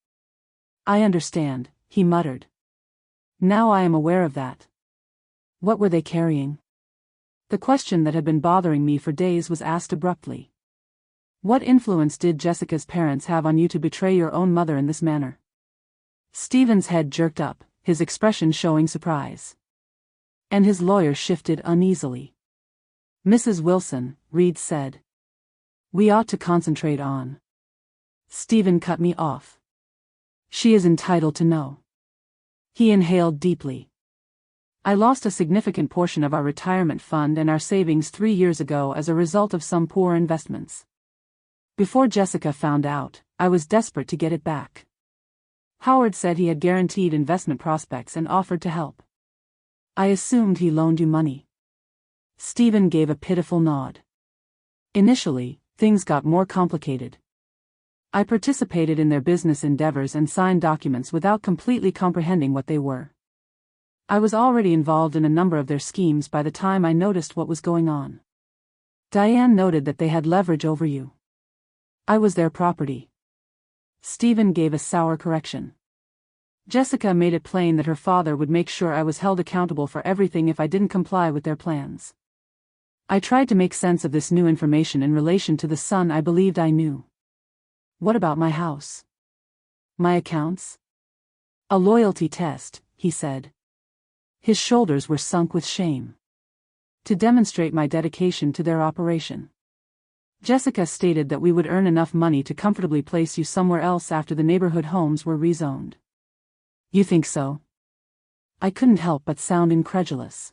I understand, he muttered. Now I am aware of that. What were they carrying? The question that had been bothering me for days was asked abruptly. What influence did Jessica's parents have on you to betray your own mother in this manner? Stephen's head jerked up, his expression showing surprise. And his lawyer shifted uneasily. Mrs. Wilson, Reed said. We ought to concentrate on. Stephen cut me off. She is entitled to know. He inhaled deeply. I lost a significant portion of our retirement fund and our savings 3 years ago as a result of some poor investments. Before Jessica found out, I was desperate to get it back. Howard said he had guaranteed investment prospects and offered to help. I assumed he loaned you money. Stephen gave a pitiful nod. Initially, things got more complicated. I participated in their business endeavors and signed documents without completely comprehending what they were. I was already involved in a number of their schemes by the time I noticed what was going on. Diane noted that they had leverage over you. I was their property. Stephen gave a sour correction. Jessica made it plain that her father would make sure I was held accountable for everything if I didn't comply with their plans. I tried to make sense of this new information in relation to the son I believed I knew. What about my house? My accounts? A loyalty test, he said. His shoulders were sunk with shame. To demonstrate my dedication to their operation. Jessica stated that we would earn enough money to comfortably place you somewhere else after the neighborhood homes were rezoned. You think so? I couldn't help but sound incredulous.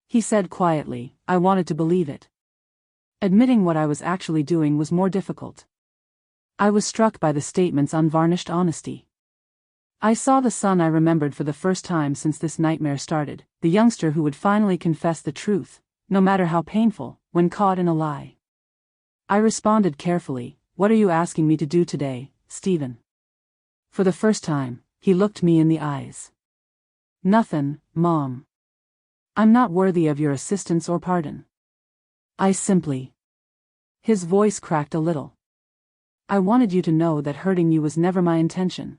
He said quietly, I wanted to believe it. Admitting what I was actually doing was more difficult. I was struck by the statement's unvarnished honesty. I saw the son I remembered for the first time since this nightmare started, the youngster who would finally confess the truth, no matter how painful, when caught in a lie. I responded carefully, what are you asking me to do today, Stephen? For the first time, he looked me in the eyes. Nothing, Mom. I'm not worthy of your assistance or pardon. I simply. His voice cracked a little. I wanted you to know that hurting you was never my intention.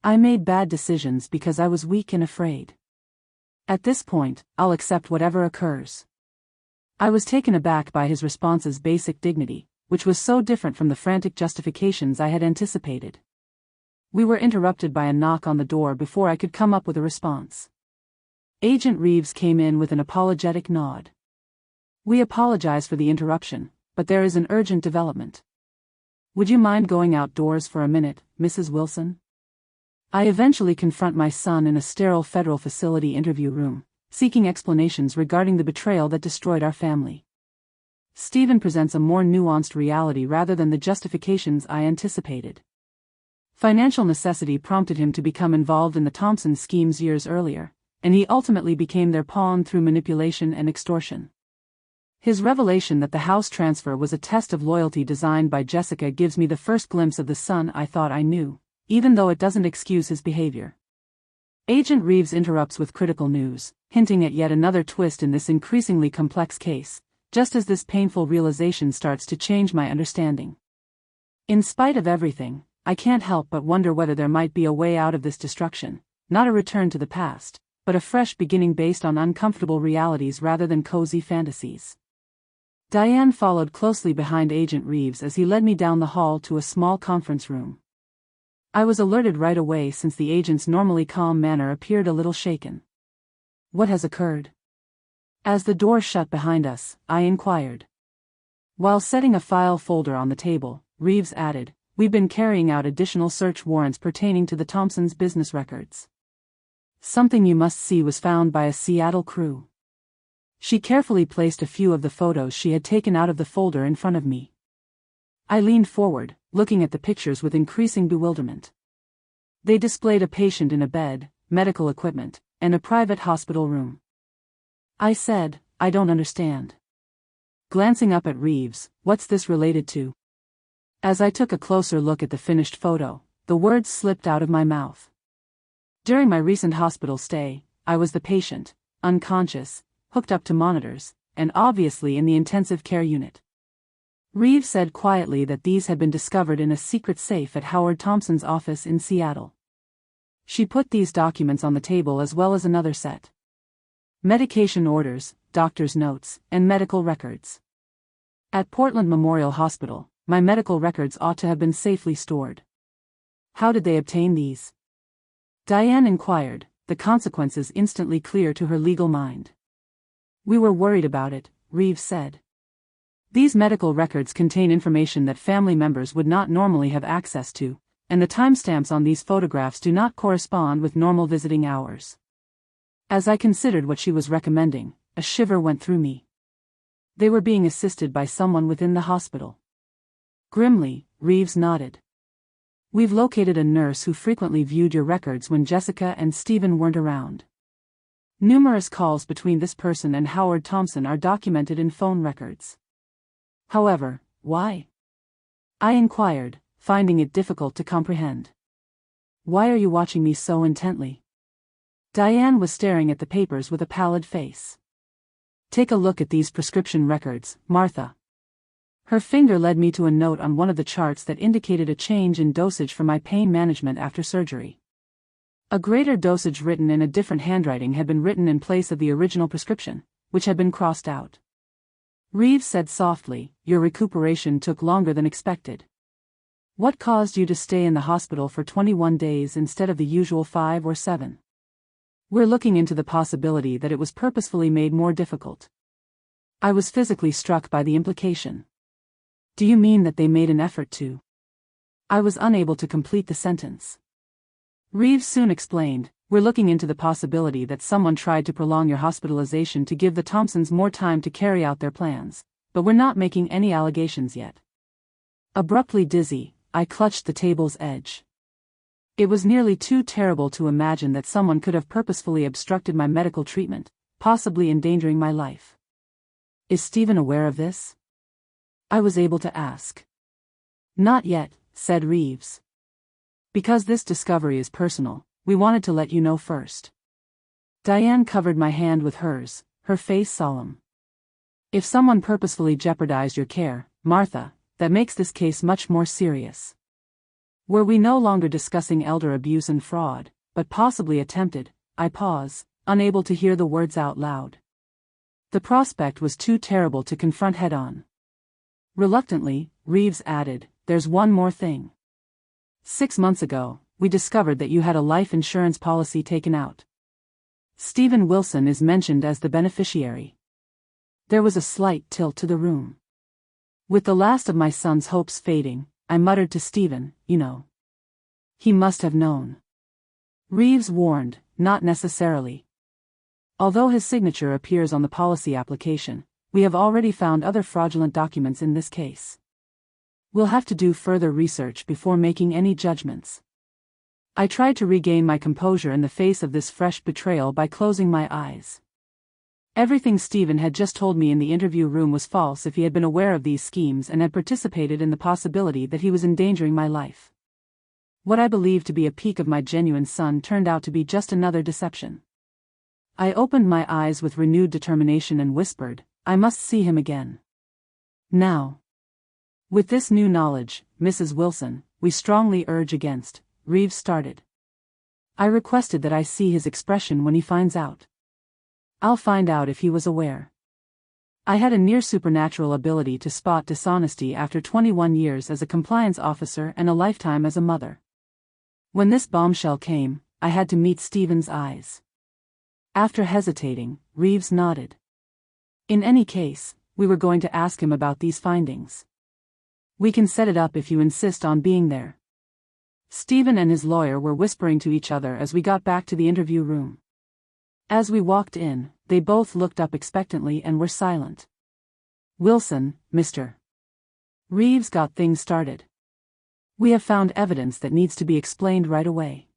I made bad decisions because I was weak and afraid. At this point, I'll accept whatever occurs. I was taken aback by his response's basic dignity, which was so different from the frantic justifications I had anticipated. We were interrupted by a knock on the door before I could come up with a response. Agent Reeves came in with an apologetic nod. We apologize for the interruption, but there is an urgent development. Would you mind going outdoors for a minute, Mrs. Wilson? I eventually confront my son in a sterile federal facility interview room, seeking explanations regarding the betrayal that destroyed our family. Stephen presents a more nuanced reality rather than the justifications I anticipated. Financial necessity prompted him to become involved in the Thompson schemes years earlier, and he ultimately became their pawn through manipulation and extortion. His revelation that the house transfer was a test of loyalty designed by Jessica gives me the first glimpse of the son I thought I knew, even though it doesn't excuse his behavior. Agent Reeves interrupts with critical news, hinting at yet another twist in this increasingly complex case, just as this painful realization starts to change my understanding. In spite of everything, I can't help but wonder whether there might be a way out of this destruction, not a return to the past, but a fresh beginning based on uncomfortable realities rather than cozy fantasies. Diane followed closely behind Agent Reeves as he led me down the hall to a small conference room. I was alerted right away since the agent's normally calm manner appeared a little shaken. What has occurred? As the door shut behind us, I inquired. While setting a file folder on the table, Reeves added, we've been carrying out additional search warrants pertaining to the Thompsons' business records. Something you must see was found by a Seattle crew. She carefully placed a few of the photos she had taken out of the folder in front of me. I leaned forward, looking at the pictures with increasing bewilderment. They displayed a patient in a bed, medical equipment, and a private hospital room. I said, "I don't understand." Glancing up at Reeves, "What's this related to?" As I took a closer look at the finished photo, the words slipped out of my mouth. During my recent hospital stay, I was the patient, unconscious, hooked up to monitors, and obviously in the intensive care unit. Reeves said quietly that these had been discovered in a secret safe at Howard Thompson's office in Seattle. She put these documents on the table as well as another set. Medication orders, doctor's notes, and medical records. At Portland Memorial Hospital, my medical records ought to have been safely stored. How did they obtain these? Diane inquired, the consequences instantly clear to her legal mind. We were worried about it, Reeves said. These medical records contain information that family members would not normally have access to, and the timestamps on these photographs do not correspond with normal visiting hours. As I considered what she was recommending, a shiver went through me. They were being assisted by someone within the hospital. Grimly, Reeves nodded. We've located a nurse who frequently viewed your records when Jessica and Stephen weren't around. Numerous calls between this person and Howard Thompson are documented in phone records. However, why? I inquired, finding it difficult to comprehend. Why are you watching me so intently? Diane was staring at the papers with a pallid face. Take a look at these prescription records, Martha. Her finger led me to a note on one of the charts that indicated a change in dosage for my pain management after surgery. A greater dosage written in a different handwriting had been written in place of the original prescription, which had been crossed out. Reeves said softly, "Your recuperation took longer than expected. What caused you to stay in the hospital for 21 days instead of the usual 5 or 7? We're looking into the possibility that it was purposefully made more difficult." I was physically struck by the implication. Do you mean that they made an effort to? I was unable to complete the sentence. Reeves soon explained, "We're looking into the possibility that someone tried to prolong your hospitalization to give the Thompsons more time to carry out their plans, but we're not making any allegations yet." Abruptly dizzy, I clutched the table's edge. It was nearly too terrible to imagine that someone could have purposefully obstructed my medical treatment, possibly endangering my life. Is Stephen aware of this? I was able to ask. Not yet, said Reeves. Because this discovery is personal, we wanted to let you know first. Diane covered my hand with hers, her face solemn. If someone purposefully jeopardized your care, Martha, that makes this case much more serious. Were we no longer discussing elder abuse and fraud, but possibly attempted, I pause, unable to hear the words out loud. The prospect was too terrible to confront head-on. Reluctantly, Reeves added, "There's one more thing. 6 months ago, we discovered that you had a life insurance policy taken out. Stephen Wilson is mentioned as the beneficiary." There was a slight tilt to the room. With the last of my son's hopes fading, I muttered to Stephen, "You know." He must have known. Reeves warned, "Not necessarily. Although his signature appears on the policy application, we have already found other fraudulent documents in this case. We'll have to do further research before making any judgments." I tried to regain my composure in the face of this fresh betrayal by closing my eyes. Everything Stephen had just told me in the interview room was false if he had been aware of these schemes and had participated in the possibility that he was endangering my life. What I believed to be a peak of my genuine son turned out to be just another deception. I opened my eyes with renewed determination and whispered, "I must see him again. Now." With this new knowledge, Mrs. Wilson, we strongly urge against, Reeves started. I requested that I see his expression when he finds out. I'll find out if he was aware. I had a near supernatural ability to spot dishonesty after 21 years as a compliance officer and a lifetime as a mother. When this bombshell came, I had to meet Stephen's eyes. After hesitating, Reeves nodded. In any case, we were going to ask him about these findings. We can set it up if you insist on being there. Stephen and his lawyer were whispering to each other as we got back to the interview room. As we walked in, they both looked up expectantly and were silent. "Wilson, Mr. Reeves got things started. We have found evidence that needs to be explained right away."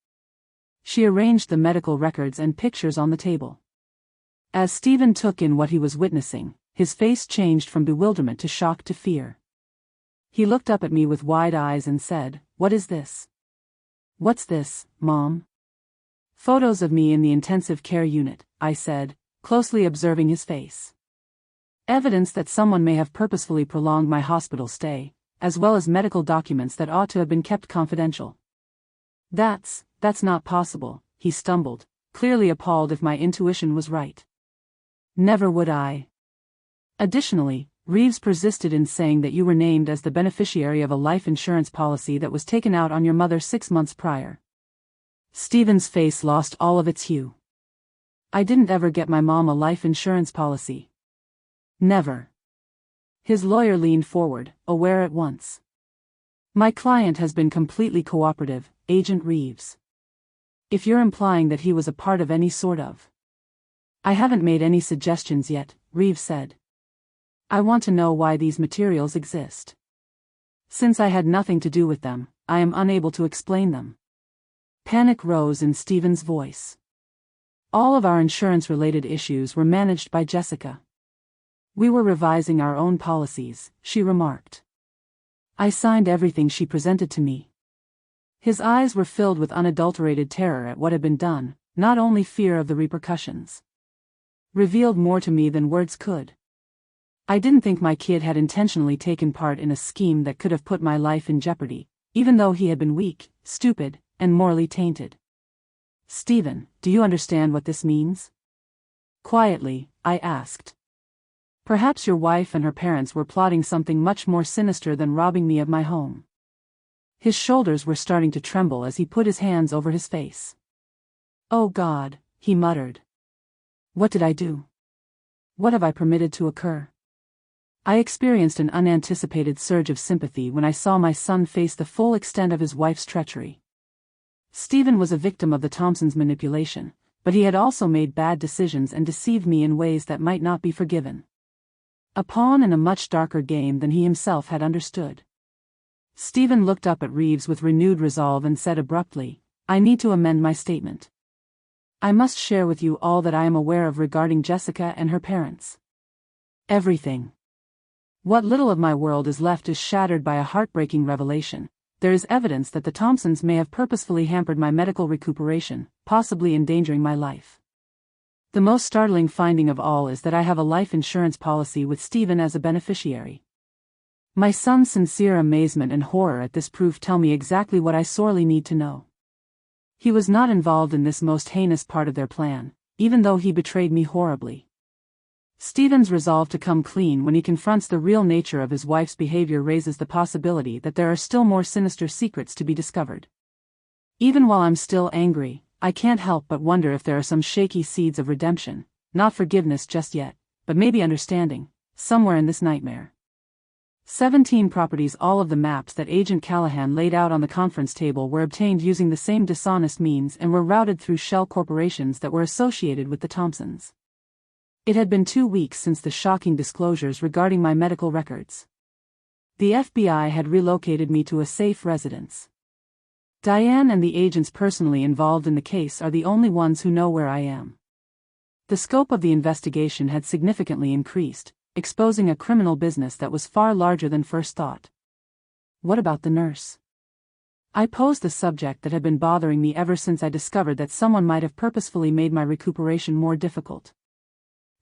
She arranged the medical records and pictures on the table. As Stephen took in what he was witnessing, his face changed from bewilderment to shock to fear. He looked up at me with wide eyes and said, "What is this?" "What's this, Mom?" "Photos of me in the intensive care unit," I said, closely observing his face. "Evidence that someone may have purposefully prolonged my hospital stay, as well as medical documents that ought to have been kept confidential." That's not possible," he stumbled, clearly appalled if my intuition was right. "Never would I." "Additionally, Reeves persisted in saying that you were named as the beneficiary of a life insurance policy that was taken out on your mother 6 months prior." Stephen's face lost all of its hue. "I didn't ever get my mom a life insurance policy." "Never." His lawyer leaned forward, aware at once. "My client has been completely cooperative, Agent Reeves. If you're implying that he was a part of any sort of—" "I haven't made any suggestions yet," Reeves said. "I want to know why these materials exist. Since I had nothing to do with them, I am unable to explain them." Panic rose in Stephen's voice. "All of our insurance-related issues were managed by Jessica. We were revising our own policies," she remarked. "I signed everything she presented to me." His eyes were filled with unadulterated terror at what had been done, not only fear of the repercussions. Revealed more to me than words could. I didn't think my kid had intentionally taken part in a scheme that could have put my life in jeopardy, even though he had been weak, stupid, and morally tainted. "Stephen, do you understand what this means?" Quietly, I asked. "Perhaps your wife and her parents were plotting something much more sinister than robbing me of my home." His shoulders were starting to tremble as he put his hands over his face. "Oh God," he muttered. "What did I do? What have I permitted to occur?" I experienced an unanticipated surge of sympathy when I saw my son face the full extent of his wife's treachery. Stephen was a victim of the Thompsons' manipulation, but he had also made bad decisions and deceived me in ways that might not be forgiven. A pawn in a much darker game than he himself had understood. Stephen looked up at Reeves with renewed resolve and said abruptly, "I need to amend my statement. I must share with you all that I am aware of regarding Jessica and her parents. Everything. What little of my world is left is shattered by a heartbreaking revelation. There is evidence that the Thompsons may have purposefully hampered my medical recuperation, possibly endangering my life. The most startling finding of all is that I have a life insurance policy with Stephen as a beneficiary." My son's sincere amazement and horror at this proof tell me exactly what I sorely need to know. He was not involved in this most heinous part of their plan, even though he betrayed me horribly. Stephen's resolve to come clean when he confronts the real nature of his wife's behavior raises the possibility that there are still more sinister secrets to be discovered. Even while I'm still angry, I can't help but wonder if there are some shaky seeds of redemption, not forgiveness just yet, but maybe understanding, somewhere in this nightmare. 17 properties. All of the maps that Agent Callahan laid out on the conference table were obtained using the same dishonest means and were routed through shell corporations that were associated with the Thompsons. It had been 2 weeks since the shocking disclosures regarding my medical records. The FBI had relocated me to a safe residence. Diane and the agents personally involved in the case are the only ones who know where I am. The scope of the investigation had significantly increased, exposing a criminal business that was far larger than first thought. What about the nurse? I posed the subject that had been bothering me ever since I discovered that someone might have purposefully made my recuperation more difficult.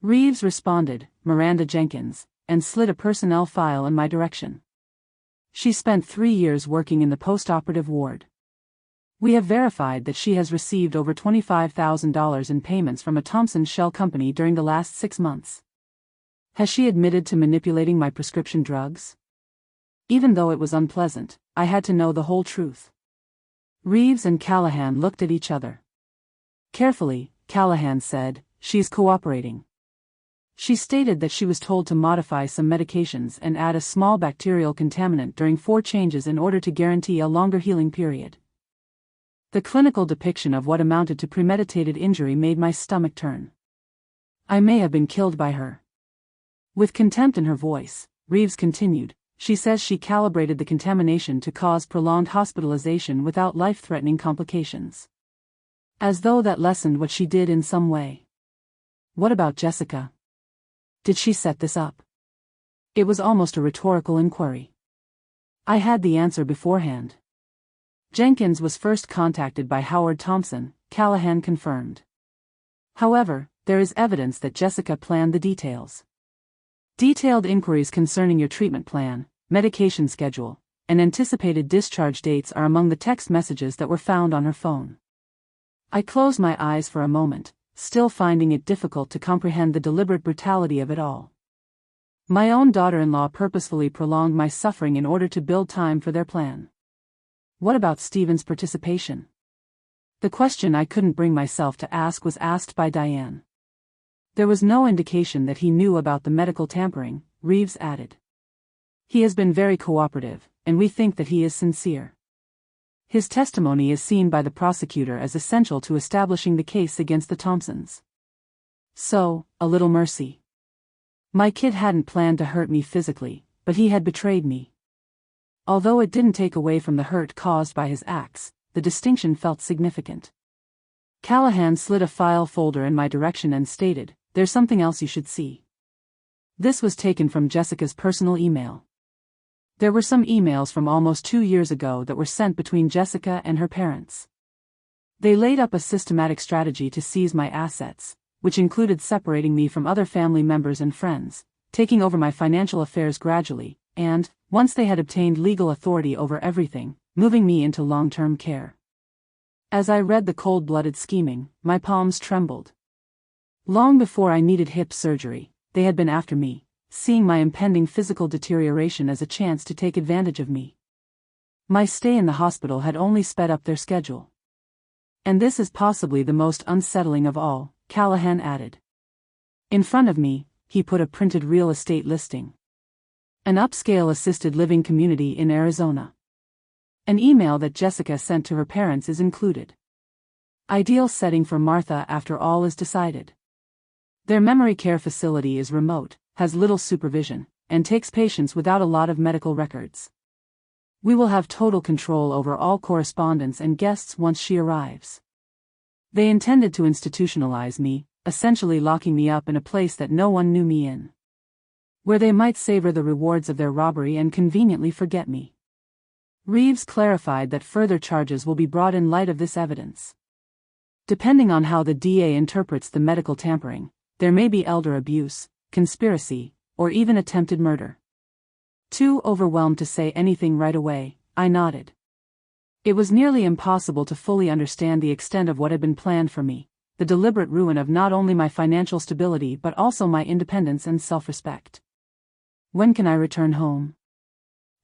Reeves responded, "Miranda Jenkins," and slid a personnel file in my direction. She spent 3 years working in the post-operative ward. We have verified that she has received over $25,000 in payments from a Thompson shell company during the last 6 months. Has she admitted to manipulating my prescription drugs? Even though it was unpleasant, I had to know the whole truth. Reeves and Callahan looked at each other. Carefully, Callahan said, "She's cooperating. She stated that she was told to modify some medications and add a small bacterial contaminant during 4 changes in order to guarantee a longer healing period. The clinical depiction of what amounted to premeditated injury made my stomach turn. I may have been killed by her. With contempt in her voice, Reeves continued, she says she calibrated the contamination to cause prolonged hospitalization without life-threatening complications. As though that lessened what she did in some way. What about Jessica? Did she set this up? It was almost a rhetorical inquiry. I had the answer beforehand. Jenkins was first contacted by Howard Thompson, Callahan confirmed. However, there is evidence that Jessica planned the details. Detailed inquiries concerning your treatment plan, medication schedule, and anticipated discharge dates are among the text messages that were found on her phone. I closed my eyes for a moment, still finding it difficult to comprehend the deliberate brutality of it all. My own daughter-in-law purposefully prolonged my suffering in order to build time for their plan. What about Stephen's participation? The question I couldn't bring myself to ask was asked by Diane. There was no indication that he knew about the medical tampering, Reeves added. He has been very cooperative, and we think that he is sincere. His testimony is seen by the prosecutor as essential to establishing the case against the Thompsons. So, a little mercy. My kid hadn't planned to hurt me physically, but he had betrayed me. Although it didn't take away from the hurt caused by his acts, the distinction felt significant. Callahan slid a file folder in my direction and stated, "There's something else you should see." This was taken from Jessica's personal email. There were some emails from almost 2 years ago that were sent between Jessica and her parents. They laid up a systematic strategy to seize my assets, which included separating me from other family members and friends, taking over my financial affairs gradually, and, once they had obtained legal authority over everything, moving me into long-term care. As I read the cold-blooded scheming, my palms trembled. Long before I needed hip surgery, they had been after me, seeing my impending physical deterioration as a chance to take advantage of me. My stay in the hospital had only sped up their schedule. And this is possibly the most unsettling of all, Callahan added. In front of me, he put a printed real estate listing. An upscale assisted living community in Arizona. An email that Jessica sent to her parents is included. Ideal setting for Martha after all is decided. Their memory care facility is remote, has little supervision, and takes patients without a lot of medical records. We will have total control over all correspondence and guests once she arrives. They intended to institutionalize me, essentially locking me up in a place that no one knew me in, where they might savor the rewards of their robbery and conveniently forget me. Reeves clarified that further charges will be brought in light of this evidence. Depending on how the DA interprets the medical tampering, there may be elder abuse, conspiracy, or even attempted murder. Too overwhelmed to say anything right away, I nodded. It was nearly impossible to fully understand the extent of what had been planned for me, the deliberate ruin of not only my financial stability but also my independence and self-respect. When can I return home?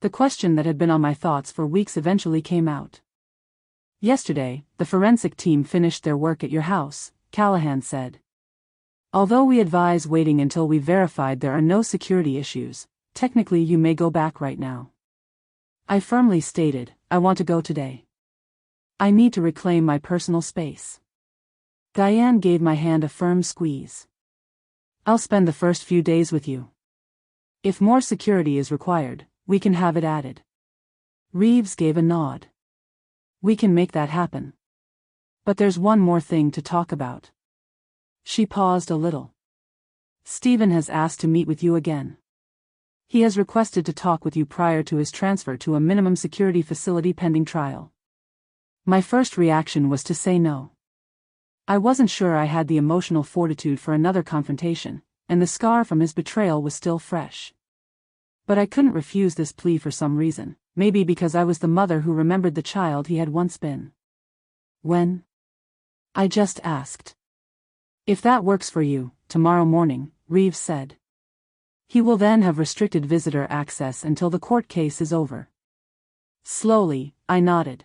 The question that had been on my thoughts for weeks eventually came out. Yesterday, the forensic team finished their work at your house, Callahan said. Although we advise waiting until we've verified there are no security issues, technically you may go back right now. I firmly stated, I want to go today. I need to reclaim my personal space. Diane gave my hand a firm squeeze. I'll spend the first few days with you. If more security is required, we can have it added. Reeves gave a nod. We can make that happen. But there's one more thing to talk about. She paused a little. Stephen has asked to meet with you again. He has requested to talk with you prior to his transfer to a minimum security facility pending trial. My first reaction was to say no. I wasn't sure I had the emotional fortitude for another confrontation, and the scar from his betrayal was still fresh. But I couldn't refuse this plea for some reason, maybe because I was the mother who remembered the child he had once been. When? I just asked. If that works for you, tomorrow morning, Reeves said. He will then have restricted visitor access until the court case is over. Slowly, I nodded.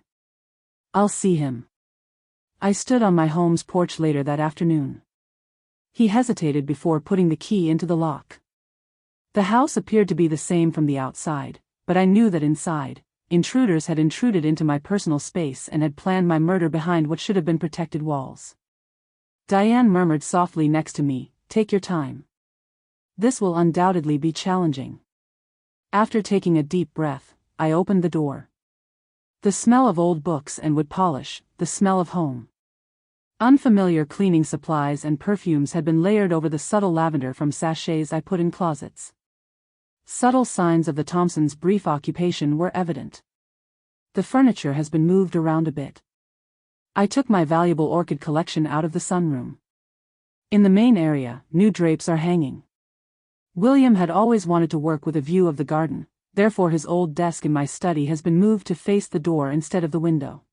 I'll see him. I stood on my home's porch later that afternoon. He hesitated before putting the key into the lock. The house appeared to be the same from the outside, but I knew that inside, intruders had intruded into my personal space and had planned my murder behind what should have been protected walls. Diane murmured softly next to me, "Take your time. This will undoubtedly be challenging." After taking a deep breath, I opened the door. The smell of old books and wood polish, the smell of home. Unfamiliar cleaning supplies and perfumes had been layered over the subtle lavender from sachets I put in closets. Subtle signs of the Thompsons' brief occupation were evident. The furniture has been moved around a bit. I took my valuable orchid collection out of the sunroom. In the main area, new drapes are hanging. William had always wanted to work with a view of the garden, therefore his old desk in my study has been moved to face the door instead of the window.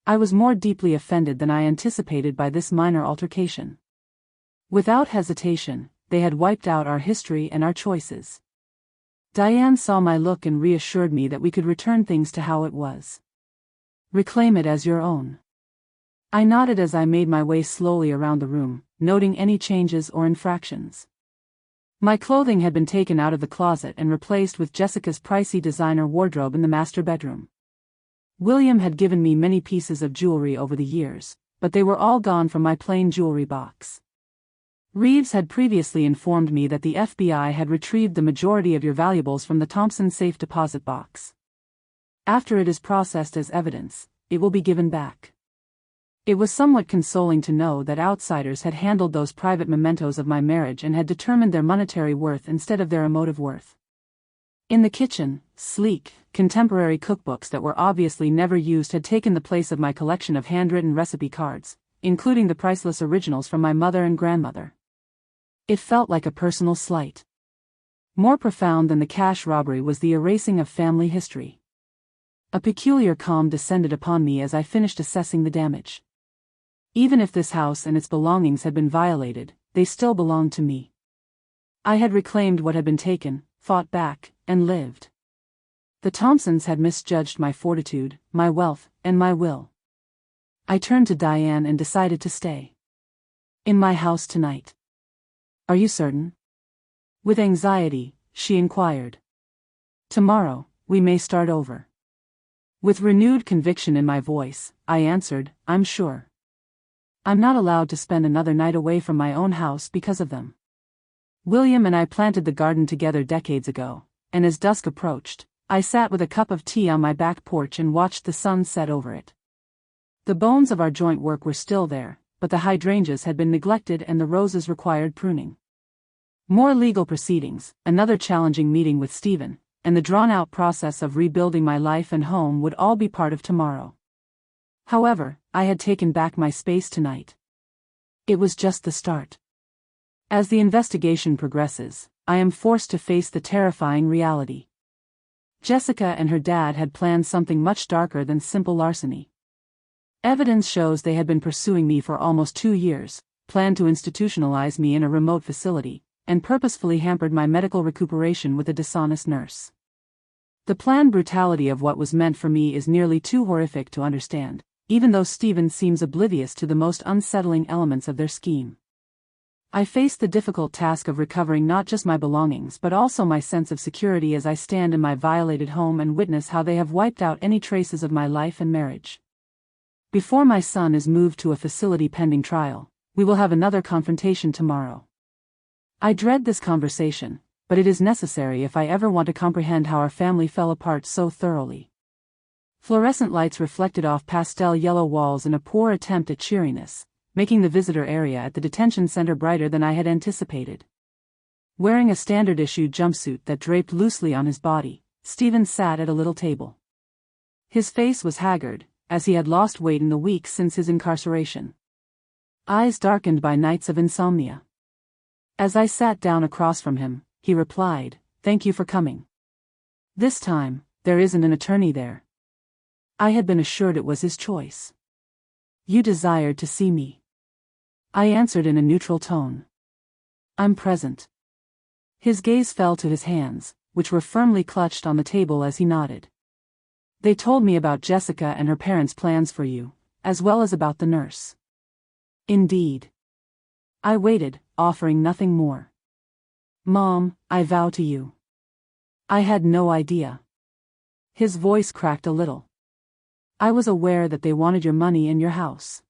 I was more deeply offended than I anticipated by this minor altercation. Without hesitation, they had wiped out our history and our choices. Diane saw my look and reassured me that we could return things to how it was. Reclaim it as your own. I nodded as I made my way slowly around the room, noting any changes or infractions. My clothing had been taken out of the closet and replaced with Jessica's pricey designer wardrobe in the master bedroom. William had given me many pieces of jewelry over the years, but they were all gone from my plain jewelry box. Reeves had previously informed me that the FBI had retrieved the majority of your valuables from the Thompson safe deposit box. After it is processed as evidence, it will be given back. It was somewhat consoling to know that outsiders had handled those private mementos of my marriage and had determined their monetary worth instead of their emotive worth. In the kitchen, sleek, contemporary cookbooks that were obviously never used had taken the place of my collection of handwritten recipe cards, including the priceless originals from my mother and grandmother. It felt like a personal slight. More profound than the cash robbery was the erasing of family history. A peculiar calm descended upon me as I finished assessing the damage. Even if this house and its belongings had been violated, they still belonged to me. I had reclaimed what had been taken, fought back, and lived. The Thompsons had misjudged my fortitude, my wealth, and my will. I turned to Diane and decided to stay. In my house tonight. Are you certain? With anxiety, she inquired. Tomorrow, we may start over. With renewed conviction in my voice, I answered, I'm sure. I'm not allowed to spend another night away from my own house because of them. William and I planted the garden together decades ago, and as dusk approached, I sat with a cup of tea on my back porch and watched the sun set over it. The bones of our joint work were still there, but the hydrangeas had been neglected and the roses required pruning. More legal proceedings, another challenging meeting with Stephen, and the drawn-out process of rebuilding my life and home would all be part of tomorrow. However, I had taken back my space tonight. It was just the start. As the investigation progresses, I am forced to face the terrifying reality. Jessica and her dad had planned something much darker than simple larceny. Evidence shows they had been pursuing me for almost 2 years, planned to institutionalize me in a remote facility, and purposefully hampered my medical recuperation with a dishonest nurse. The planned brutality of what was meant for me is nearly too horrific to understand, even though Stephen seems oblivious to the most unsettling elements of their scheme. I face the difficult task of recovering not just my belongings but also my sense of security as I stand in my violated home and witness how they have wiped out any traces of my life and marriage. Before my son is moved to a facility pending trial, we will have another confrontation tomorrow. I dread this conversation, but it is necessary if I ever want to comprehend how our family fell apart so thoroughly. Fluorescent lights reflected off pastel yellow walls in a poor attempt at cheeriness, making the visitor area at the detention center brighter than I had anticipated. Wearing a standard-issue jumpsuit that draped loosely on his body, Stephen sat at a little table. His face was haggard, as he had lost weight in the weeks since his incarceration. Eyes darkened by nights of insomnia. As I sat down across from him, he replied, "Thank you for coming. This time, there isn't an attorney there." I had been assured it was his choice. "You desired to see me." I answered in a neutral tone. "I'm present." His gaze fell to his hands, which were firmly clutched on the table as he nodded. "They told me about Jessica and her parents' plans for you, as well as about the nurse." "Indeed." I waited, offering nothing more. "Mom, I vow to you. I had no idea." His voice cracked a little. I was aware that they wanted your money and your house.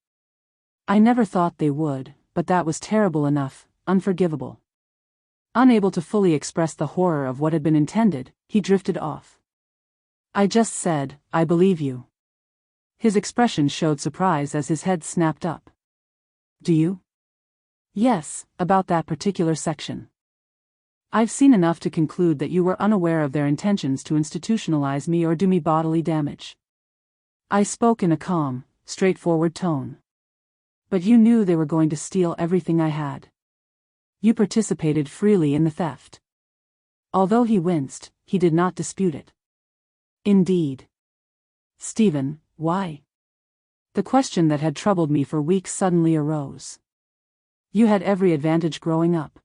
I never thought they would, but that was terrible enough, unforgivable. Unable to fully express the horror of what had been intended, he drifted off. I just said, I believe you. His expression showed surprise as his head snapped up. Do you? Yes, about that particular section. I've seen enough to conclude that you were unaware of their intentions to institutionalize me or do me bodily damage. I spoke in a calm, straightforward tone. But you knew they were going to steal everything I had. You participated freely in the theft. Although he winced, he did not dispute it. Indeed. Stephen, why? The question that had troubled me for weeks suddenly arose. You had every advantage growing up.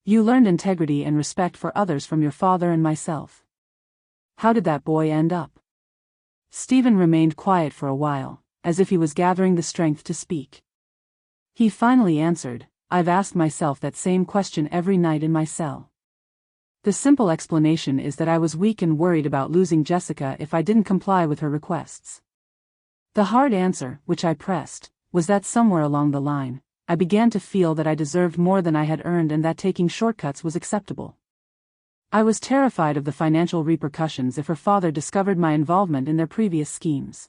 You learned integrity and respect for others from your father and myself. How did that boy end up? Stephen remained quiet for a while, as if he was gathering the strength to speak. He finally answered, I've asked myself that same question every night in my cell. The simple explanation is that I was weak and worried about losing Jessica if I didn't comply with her requests. The hard answer, which I pressed, was that somewhere along the line, I began to feel that I deserved more than I had earned and that taking shortcuts was acceptable. I was terrified of the financial repercussions if her father discovered my involvement in their previous schemes.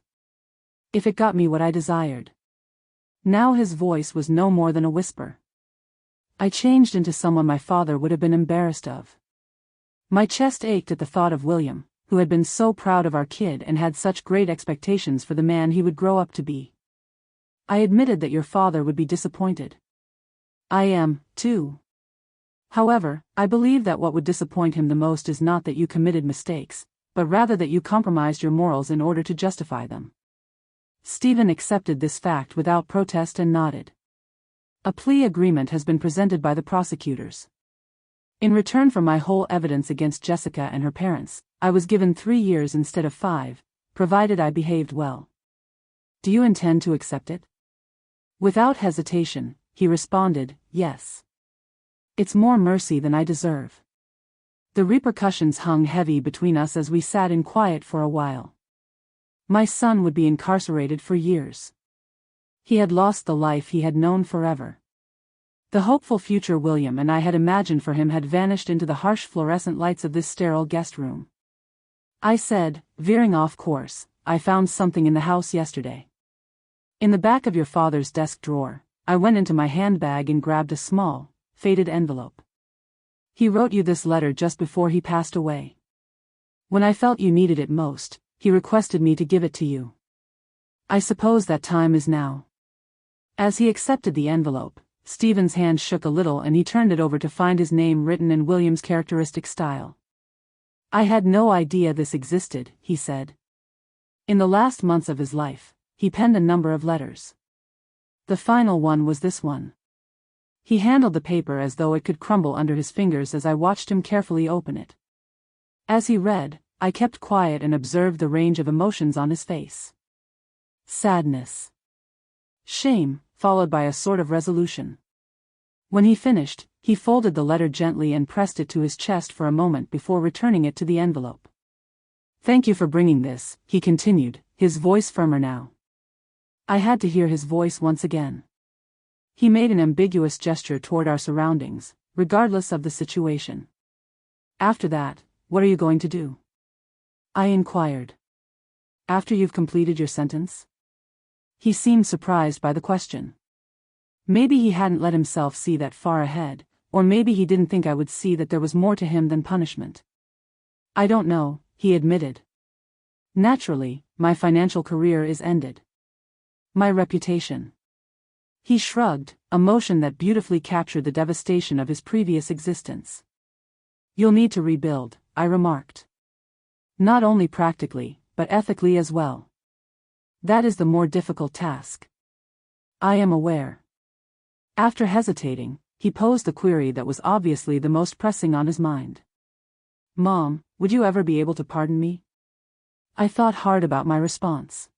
If it got me what I desired. Now his voice was no more than a whisper. I changed into someone my father would have been embarrassed of. My chest ached at the thought of William, who had been so proud of our kid and had such great expectations for the man he would grow up to be. I admitted that your father would be disappointed. I am, too. However, I believe that what would disappoint him the most is not that you committed mistakes, but rather that you compromised your morals in order to justify them. Stephen accepted this fact without protest and nodded. A plea agreement has been presented by the prosecutors. In return for my whole evidence against Jessica and her parents, I was given 3 years instead of 5, provided I behaved well. Do you intend to accept it? Without hesitation, he responded, yes. It's more mercy than I deserve. The repercussions hung heavy between us as we sat in quiet for a while. My son would be incarcerated for years. He had lost the life he had known forever. The hopeful future William and I had imagined for him had vanished into the harsh fluorescent lights of this sterile guest room. I said, veering off course, I found something in the house yesterday. In the back of your father's desk drawer, I went into my handbag and grabbed a small, faded envelope. He wrote you this letter just before he passed away. When I felt you needed it most, he requested me to give it to you. I suppose that time is now. As he accepted the envelope, Stephen's hand shook a little and he turned it over to find his name written in William's characteristic style. I had no idea this existed, he said. In the last months of his life, he penned a number of letters. The final one was this one. He handled the paper as though it could crumble under his fingers as I watched him carefully open it. As he read, I kept quiet and observed the range of emotions on his face. Sadness. Shame, followed by a sort of resolution. When he finished, he folded the letter gently and pressed it to his chest for a moment before returning it to the envelope. Thank you for bringing this, he continued, his voice firmer now. I had to hear his voice once again. He made an ambiguous gesture toward our surroundings, regardless of the situation. After that, what are you going to do? I inquired. After you've completed your sentence? He seemed surprised by the question. Maybe he hadn't let himself see that far ahead, or maybe he didn't think I would see that there was more to him than punishment. I don't know, he admitted. Naturally, my financial career is ended. My reputation. He shrugged, a motion that beautifully captured the devastation of his previous existence. You'll need to rebuild, I remarked. Not only practically, but ethically as well. That is the more difficult task. I am aware. After hesitating, he posed the query that was obviously the most pressing on his mind. Mom, would you ever be able to pardon me? I thought hard about my response.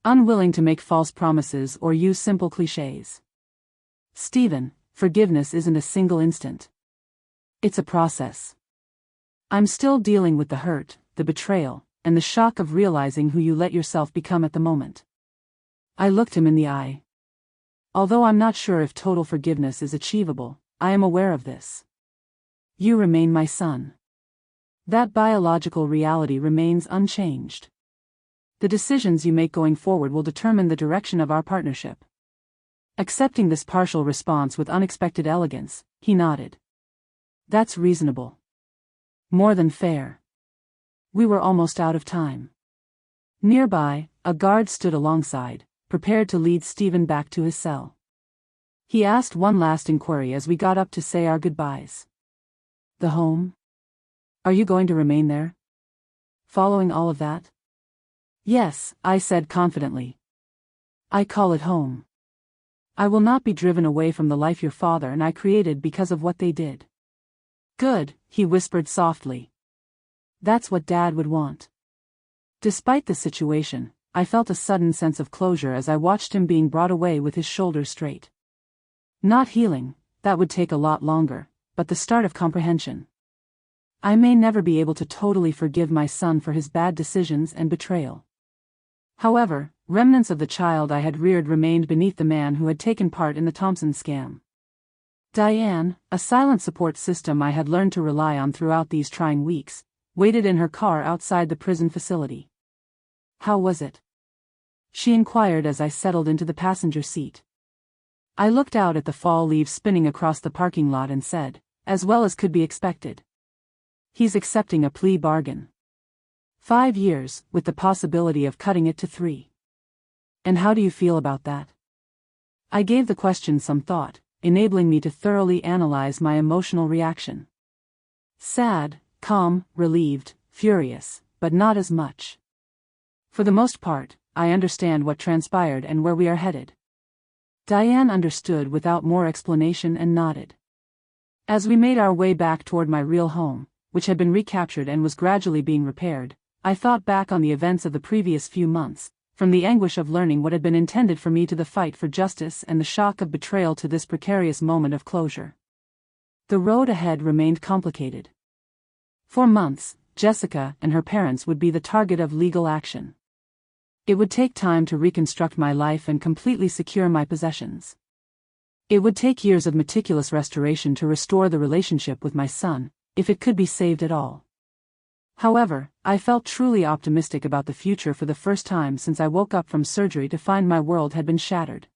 Unwilling to make false promises or use simple clichés. Stephen, forgiveness isn't a single instant. It's a process. I'm still dealing with the hurt, the betrayal, and the shock of realizing who you let yourself become at the moment. I looked him in the eye. Although I'm not sure if total forgiveness is achievable, I am aware of this. You remain my son. That biological reality remains unchanged. The decisions you make going forward will determine the direction of our partnership. Accepting this partial response with unexpected elegance, he nodded. That's reasonable. More than fair. We were almost out of time. Nearby, a guard stood alongside, prepared to lead Stephen back to his cell. He asked one last inquiry as we got up to say our goodbyes. The home? Are you going to remain there? Following all of that? Yes, I said confidently. I call it home. I will not be driven away from the life your father and I created because of what they did. Good, he whispered softly. That's what Dad would want. Despite the situation, I felt a sudden sense of closure as I watched him being brought away with his shoulders straight. Not healing, that would take a lot longer, but the start of comprehension. I may never be able to totally forgive my son for his bad decisions and betrayal. However, remnants of the child I had reared remained beneath the man who had taken part in the Thompson scam. Diane, a silent support system I had learned to rely on throughout these trying weeks, waited in her car outside the prison facility. How was it? She inquired as I settled into the passenger seat. I looked out at the fall leaves spinning across the parking lot and said, as well as could be expected. He's accepting a plea bargain. 5 years, with the possibility of cutting it to 3. And how do you feel about that? I gave the question some thought, enabling me to thoroughly analyze my emotional reaction. Sad, calm, relieved, furious, but not as much. For the most part, I understand what transpired and where we are headed. Diane understood without more explanation and nodded. As we made our way back toward my real home, which had been recaptured and was gradually being repaired, I thought back on the events of the previous few months, from the anguish of learning what had been intended for me to the fight for justice and the shock of betrayal to this precarious moment of closure. The road ahead remained complicated. For months, Jessica and her parents would be the target of legal action. It would take time to reconstruct my life and completely secure my possessions. It would take years of meticulous restoration to restore the relationship with my son, if it could be saved at all. However, I felt truly optimistic about the future for the first time since I woke up from surgery to find my world had been shattered.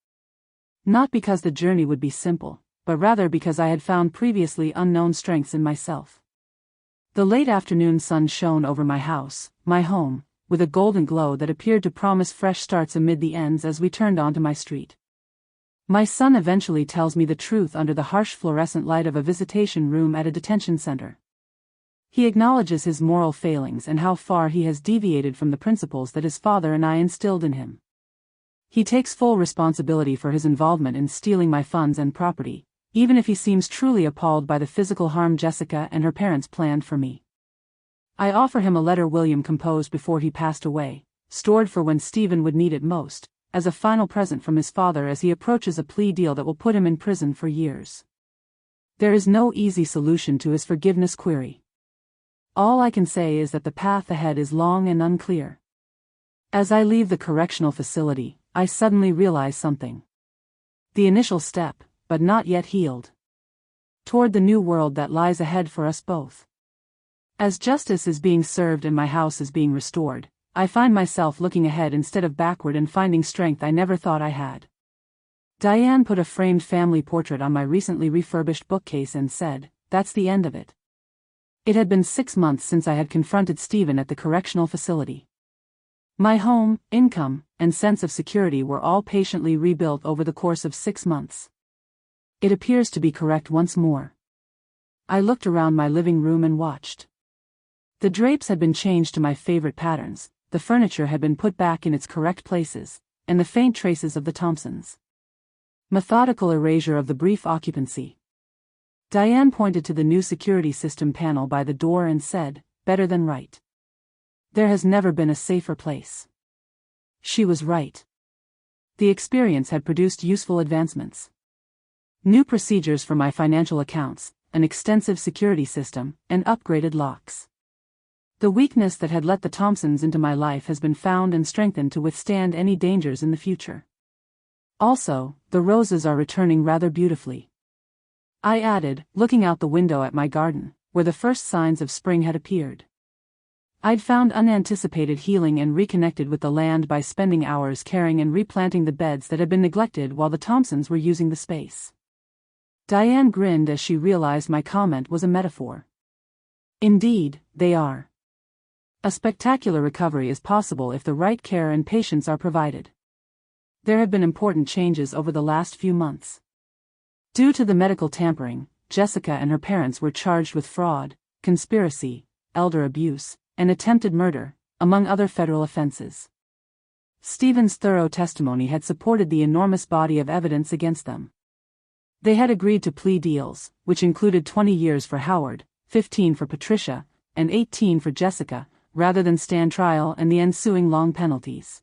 Not because the journey would be simple, but rather because I had found previously unknown strengths in myself. The late afternoon sun shone over my house, my home, with a golden glow that appeared to promise fresh starts amid the ends as we turned onto my street. My son eventually tells me the truth under the harsh fluorescent light of a visitation room at a detention center. He acknowledges his moral failings and how far he has deviated from the principles that his father and I instilled in him. He takes full responsibility for his involvement in stealing my funds and property, even if he seems truly appalled by the physical harm Jessica and her parents planned for me. I offer him a letter William composed before he passed away, stored for when Stephen would need it most, as a final present from his father as he approaches a plea deal that will put him in prison for years. There is no easy solution to his forgiveness query. All I can say is that the path ahead is long and unclear. As I leave the correctional facility, I suddenly realize something. The initial step, but not yet healed. Toward the new world that lies ahead for us both. As justice is being served and my house is being restored, I find myself looking ahead instead of backward and finding strength I never thought I had. Diane put a framed family portrait on my recently refurbished bookcase and said, "That's the end of it." It had been 6 months since I had confronted Stephen at the correctional facility. My home, income, and sense of security were all patiently rebuilt over the course of 6 months. It appears to be correct once more. I looked around my living room and watched. The drapes had been changed to my favorite patterns, the furniture had been put back in its correct places, and the faint traces of the Thompsons. Methodical erasure of the brief occupancy. Diane pointed to the new security system panel by the door and said, "Better than right. There has never been a safer place." She was right. The experience had produced useful advancements. New procedures for my financial accounts, an extensive security system, and upgraded locks. The weakness that had let the Thompsons into my life has been found and strengthened to withstand any dangers in the future. Also, the roses are returning rather beautifully. I added, looking out the window at my garden, where the first signs of spring had appeared. I'd found unanticipated healing and reconnected with the land by spending hours caring and replanting the beds that had been neglected while the Thompsons were using the space. Diane grinned as she realized my comment was a metaphor. Indeed, they are. A spectacular recovery is possible if the right care and patience are provided. There have been important changes over the last few months. Due to the medical tampering, Jessica and her parents were charged with fraud, conspiracy, elder abuse, and attempted murder, among other federal offenses. Stephen's thorough testimony had supported the enormous body of evidence against them. They had agreed to plea deals, which included 20 years for Howard, 15 for Patricia, and 18 for Jessica, rather than stand trial and the ensuing long penalties.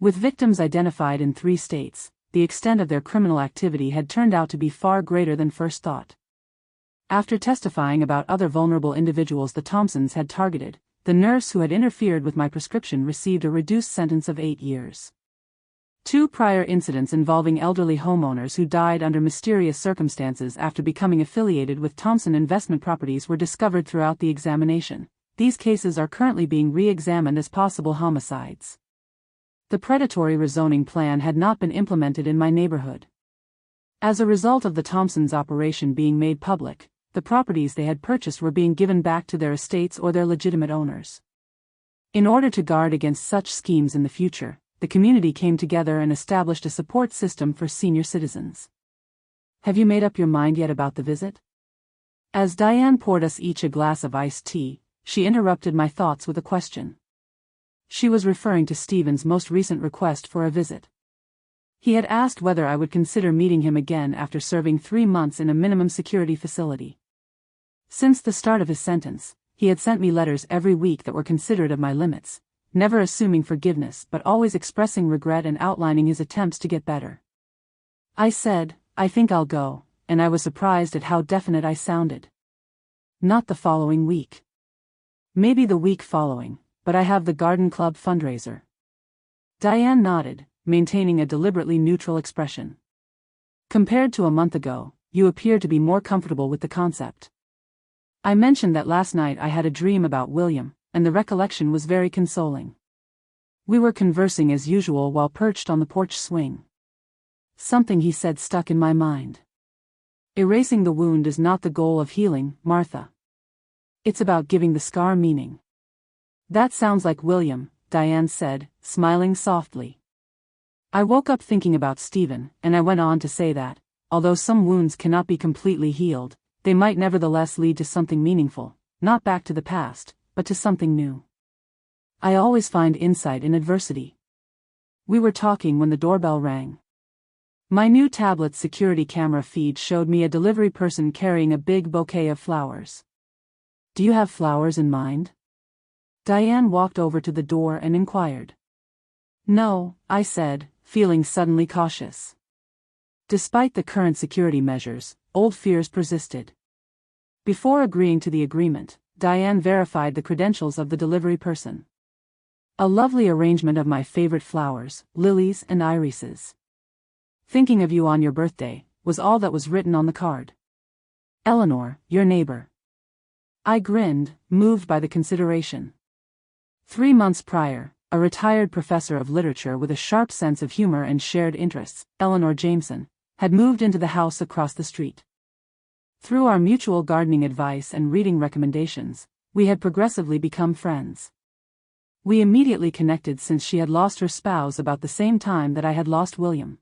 With victims identified in 3 states, the extent of their criminal activity had turned out to be far greater than first thought. After testifying about other vulnerable individuals the Thompsons had targeted, the nurse who had interfered with my prescription received a reduced sentence of 8 years. 2 prior incidents involving elderly homeowners who died under mysterious circumstances after becoming affiliated with Thompson Investment Properties were discovered throughout the examination. These cases are currently being re-examined as possible homicides. The predatory rezoning plan had not been implemented in my neighborhood. As a result of the Thompsons' operation being made public, the properties they had purchased were being given back to their estates or their legitimate owners. In order to guard against such schemes in the future, the community came together and established a support system for senior citizens. Have you made up your mind yet about the visit? As Diane poured us each a glass of iced tea, she interrupted my thoughts with a question. She was referring to Stephen's most recent request for a visit. He had asked whether I would consider meeting him again after serving 3 months in a minimum security facility. Since the start of his sentence, he had sent me letters every week that were considerate of my limits, never assuming forgiveness but always expressing regret and outlining his attempts to get better. I said, I think I'll go, and I was surprised at how definite I sounded. Not the following week. Maybe the week following, but I have the garden club fundraiser. Diane nodded, maintaining a deliberately neutral expression. Compared to a month ago, you appear to be more comfortable with the concept. I mentioned that last night I had a dream about William, and the recollection was very consoling. We were conversing as usual while perched on the porch swing. Something he said stuck in my mind. Erasing the wound is not the goal of healing, Martha. It's about giving the scar meaning. That sounds like William, Diane said, smiling softly. I woke up thinking about Stephen, and I went on to say that, although some wounds cannot be completely healed, they might nevertheless lead to something meaningful, not back to the past, but to something new. I always find insight in adversity. We were talking when the doorbell rang. My new tablet's security camera feed showed me a delivery person carrying a big bouquet of flowers. Do you have flowers in mind? Diane walked over to the door and inquired. No, I said, feeling suddenly cautious. Despite the current security measures, old fears persisted. Before agreeing to the agreement, Diane verified the credentials of the delivery person. A lovely arrangement of my favorite flowers, lilies and irises. Thinking of you on your birthday, was all that was written on the card. Eleanor, your neighbor. I grinned, moved by the consideration. 3 months prior, a retired professor of literature with a sharp sense of humor and shared interests, Eleanor Jameson, had moved into the house across the street. Through our mutual gardening advice and reading recommendations, we had progressively become friends. We immediately connected since she had lost her spouse about the same time that I had lost William.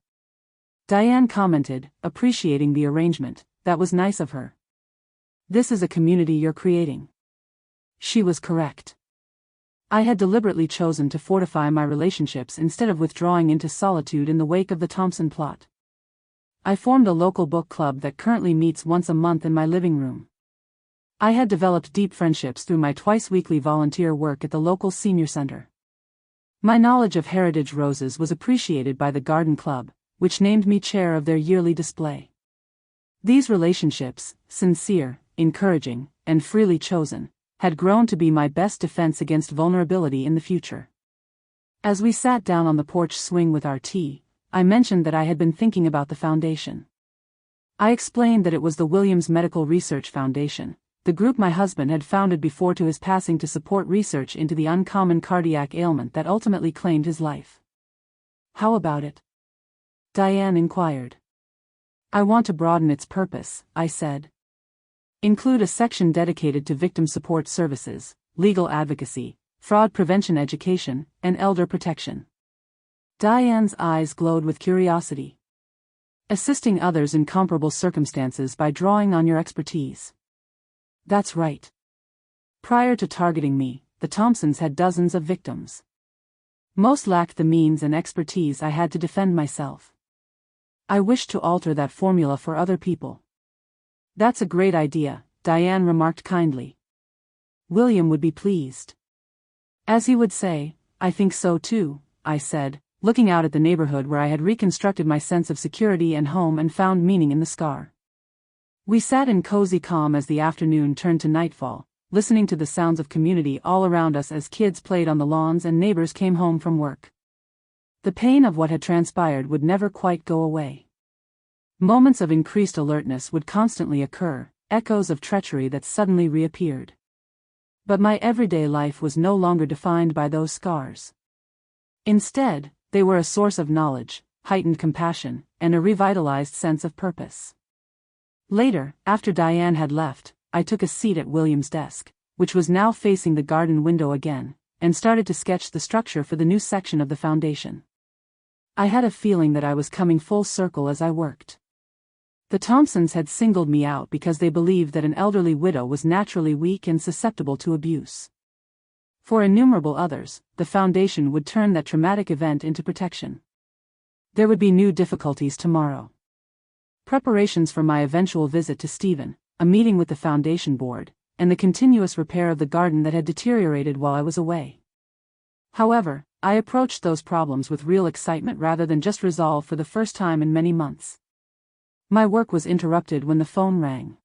Diane commented, appreciating the arrangement, that was nice of her. This is a community you're creating. She was correct. I had deliberately chosen to fortify my relationships instead of withdrawing into solitude in the wake of the Thompson plot. I formed a local book club that currently meets once a month in my living room. I had developed deep friendships through my twice-weekly volunteer work at the local senior center. My knowledge of heritage roses was appreciated by the garden club, which named me chair of their yearly display. These relationships, sincere, encouraging, and freely chosen, had grown to be my best defense against vulnerability in the future. As we sat down on the porch swing with our tea, I mentioned that I had been thinking about the foundation. I explained that it was the Williams Medical Research Foundation, the group my husband had founded before to his passing to support research into the uncommon cardiac ailment that ultimately claimed his life. "How about it?" Diane inquired. "I want to broaden its purpose," I said. "Include a section dedicated to victim support services, legal advocacy, fraud prevention education, and elder protection." Diane's eyes glowed with curiosity. "Assisting others in comparable circumstances by drawing on your expertise." That's right. Prior to targeting me, the Thompsons had dozens of victims. Most lacked the means and expertise I had to defend myself. I wished to alter that formula for other people. "That's a great idea," Diane remarked kindly. "William would be pleased." "As he would say, I think so too," I said, looking out at the neighborhood where I had reconstructed my sense of security and home and found meaning in the scar. We sat in cozy calm as the afternoon turned to nightfall, listening to the sounds of community all around us as kids played on the lawns and neighbors came home from work. The pain of what had transpired would never quite go away. Moments of increased alertness would constantly occur, echoes of treachery that suddenly reappeared. But my everyday life was no longer defined by those scars. Instead, they were a source of knowledge, heightened compassion, and a revitalized sense of purpose. Later, after Diane had left, I took a seat at William's desk, which was now facing the garden window again, and started to sketch the structure for the new section of the foundation. I had a feeling that I was coming full circle as I worked. The Thompsons had singled me out because they believed that an elderly widow was naturally weak and susceptible to abuse. For innumerable others, the foundation would turn that traumatic event into protection. There would be new difficulties tomorrow. Preparations for my eventual visit to Stephen, a meeting with the foundation board, and the continuous repair of the garden that had deteriorated while I was away. However, I approached those problems with real excitement rather than just resolve for the first time in many months. My work was interrupted when the phone rang.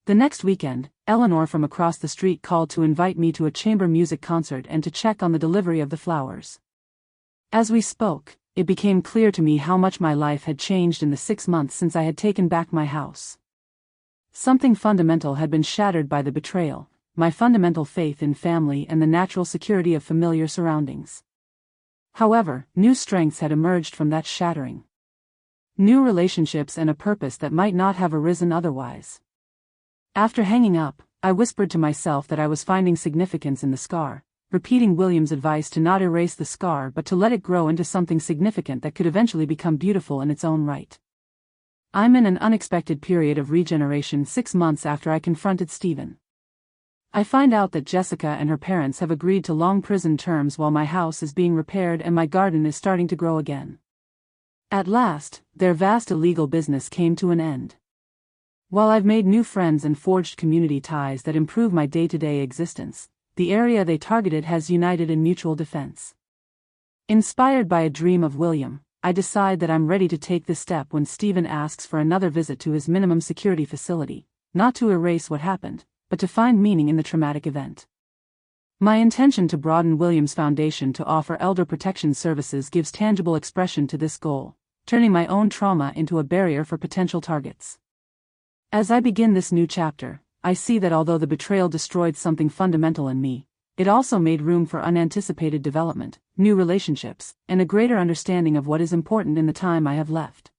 The next weekend, Eleanor from across the street called to invite me to a chamber music concert and to check on the delivery of the flowers. As we spoke, it became clear to me how much my life had changed in the 6 months since I had taken back my house. Something fundamental had been shattered by the betrayal, my fundamental faith in family and the natural security of familiar surroundings. However, new strengths had emerged from that shattering. New relationships and a purpose that might not have arisen otherwise. After hanging up, I whispered to myself that I was finding significance in the scar, repeating William's advice to not erase the scar but to let it grow into something significant that could eventually become beautiful in its own right. I'm in an unexpected period of regeneration 6 months after I confronted Stephen. I find out that Jessica and her parents have agreed to long prison terms while my house is being repaired and my garden is starting to grow again. At last, their vast illegal business came to an end. While I've made new friends and forged community ties that improve my day-to-day existence, the area they targeted has united in mutual defense. Inspired by a dream of William, I decide that I'm ready to take this step when Stephen asks for another visit to his minimum security facility, not to erase what happened, but to find meaning in the traumatic event. My intention to broaden William's foundation to offer elder protection services gives tangible expression to this goal, turning my own trauma into a barrier for potential targets. As I begin this new chapter, I see that although the betrayal destroyed something fundamental in me, it also made room for unanticipated development, new relationships, and a greater understanding of what is important in the time I have left.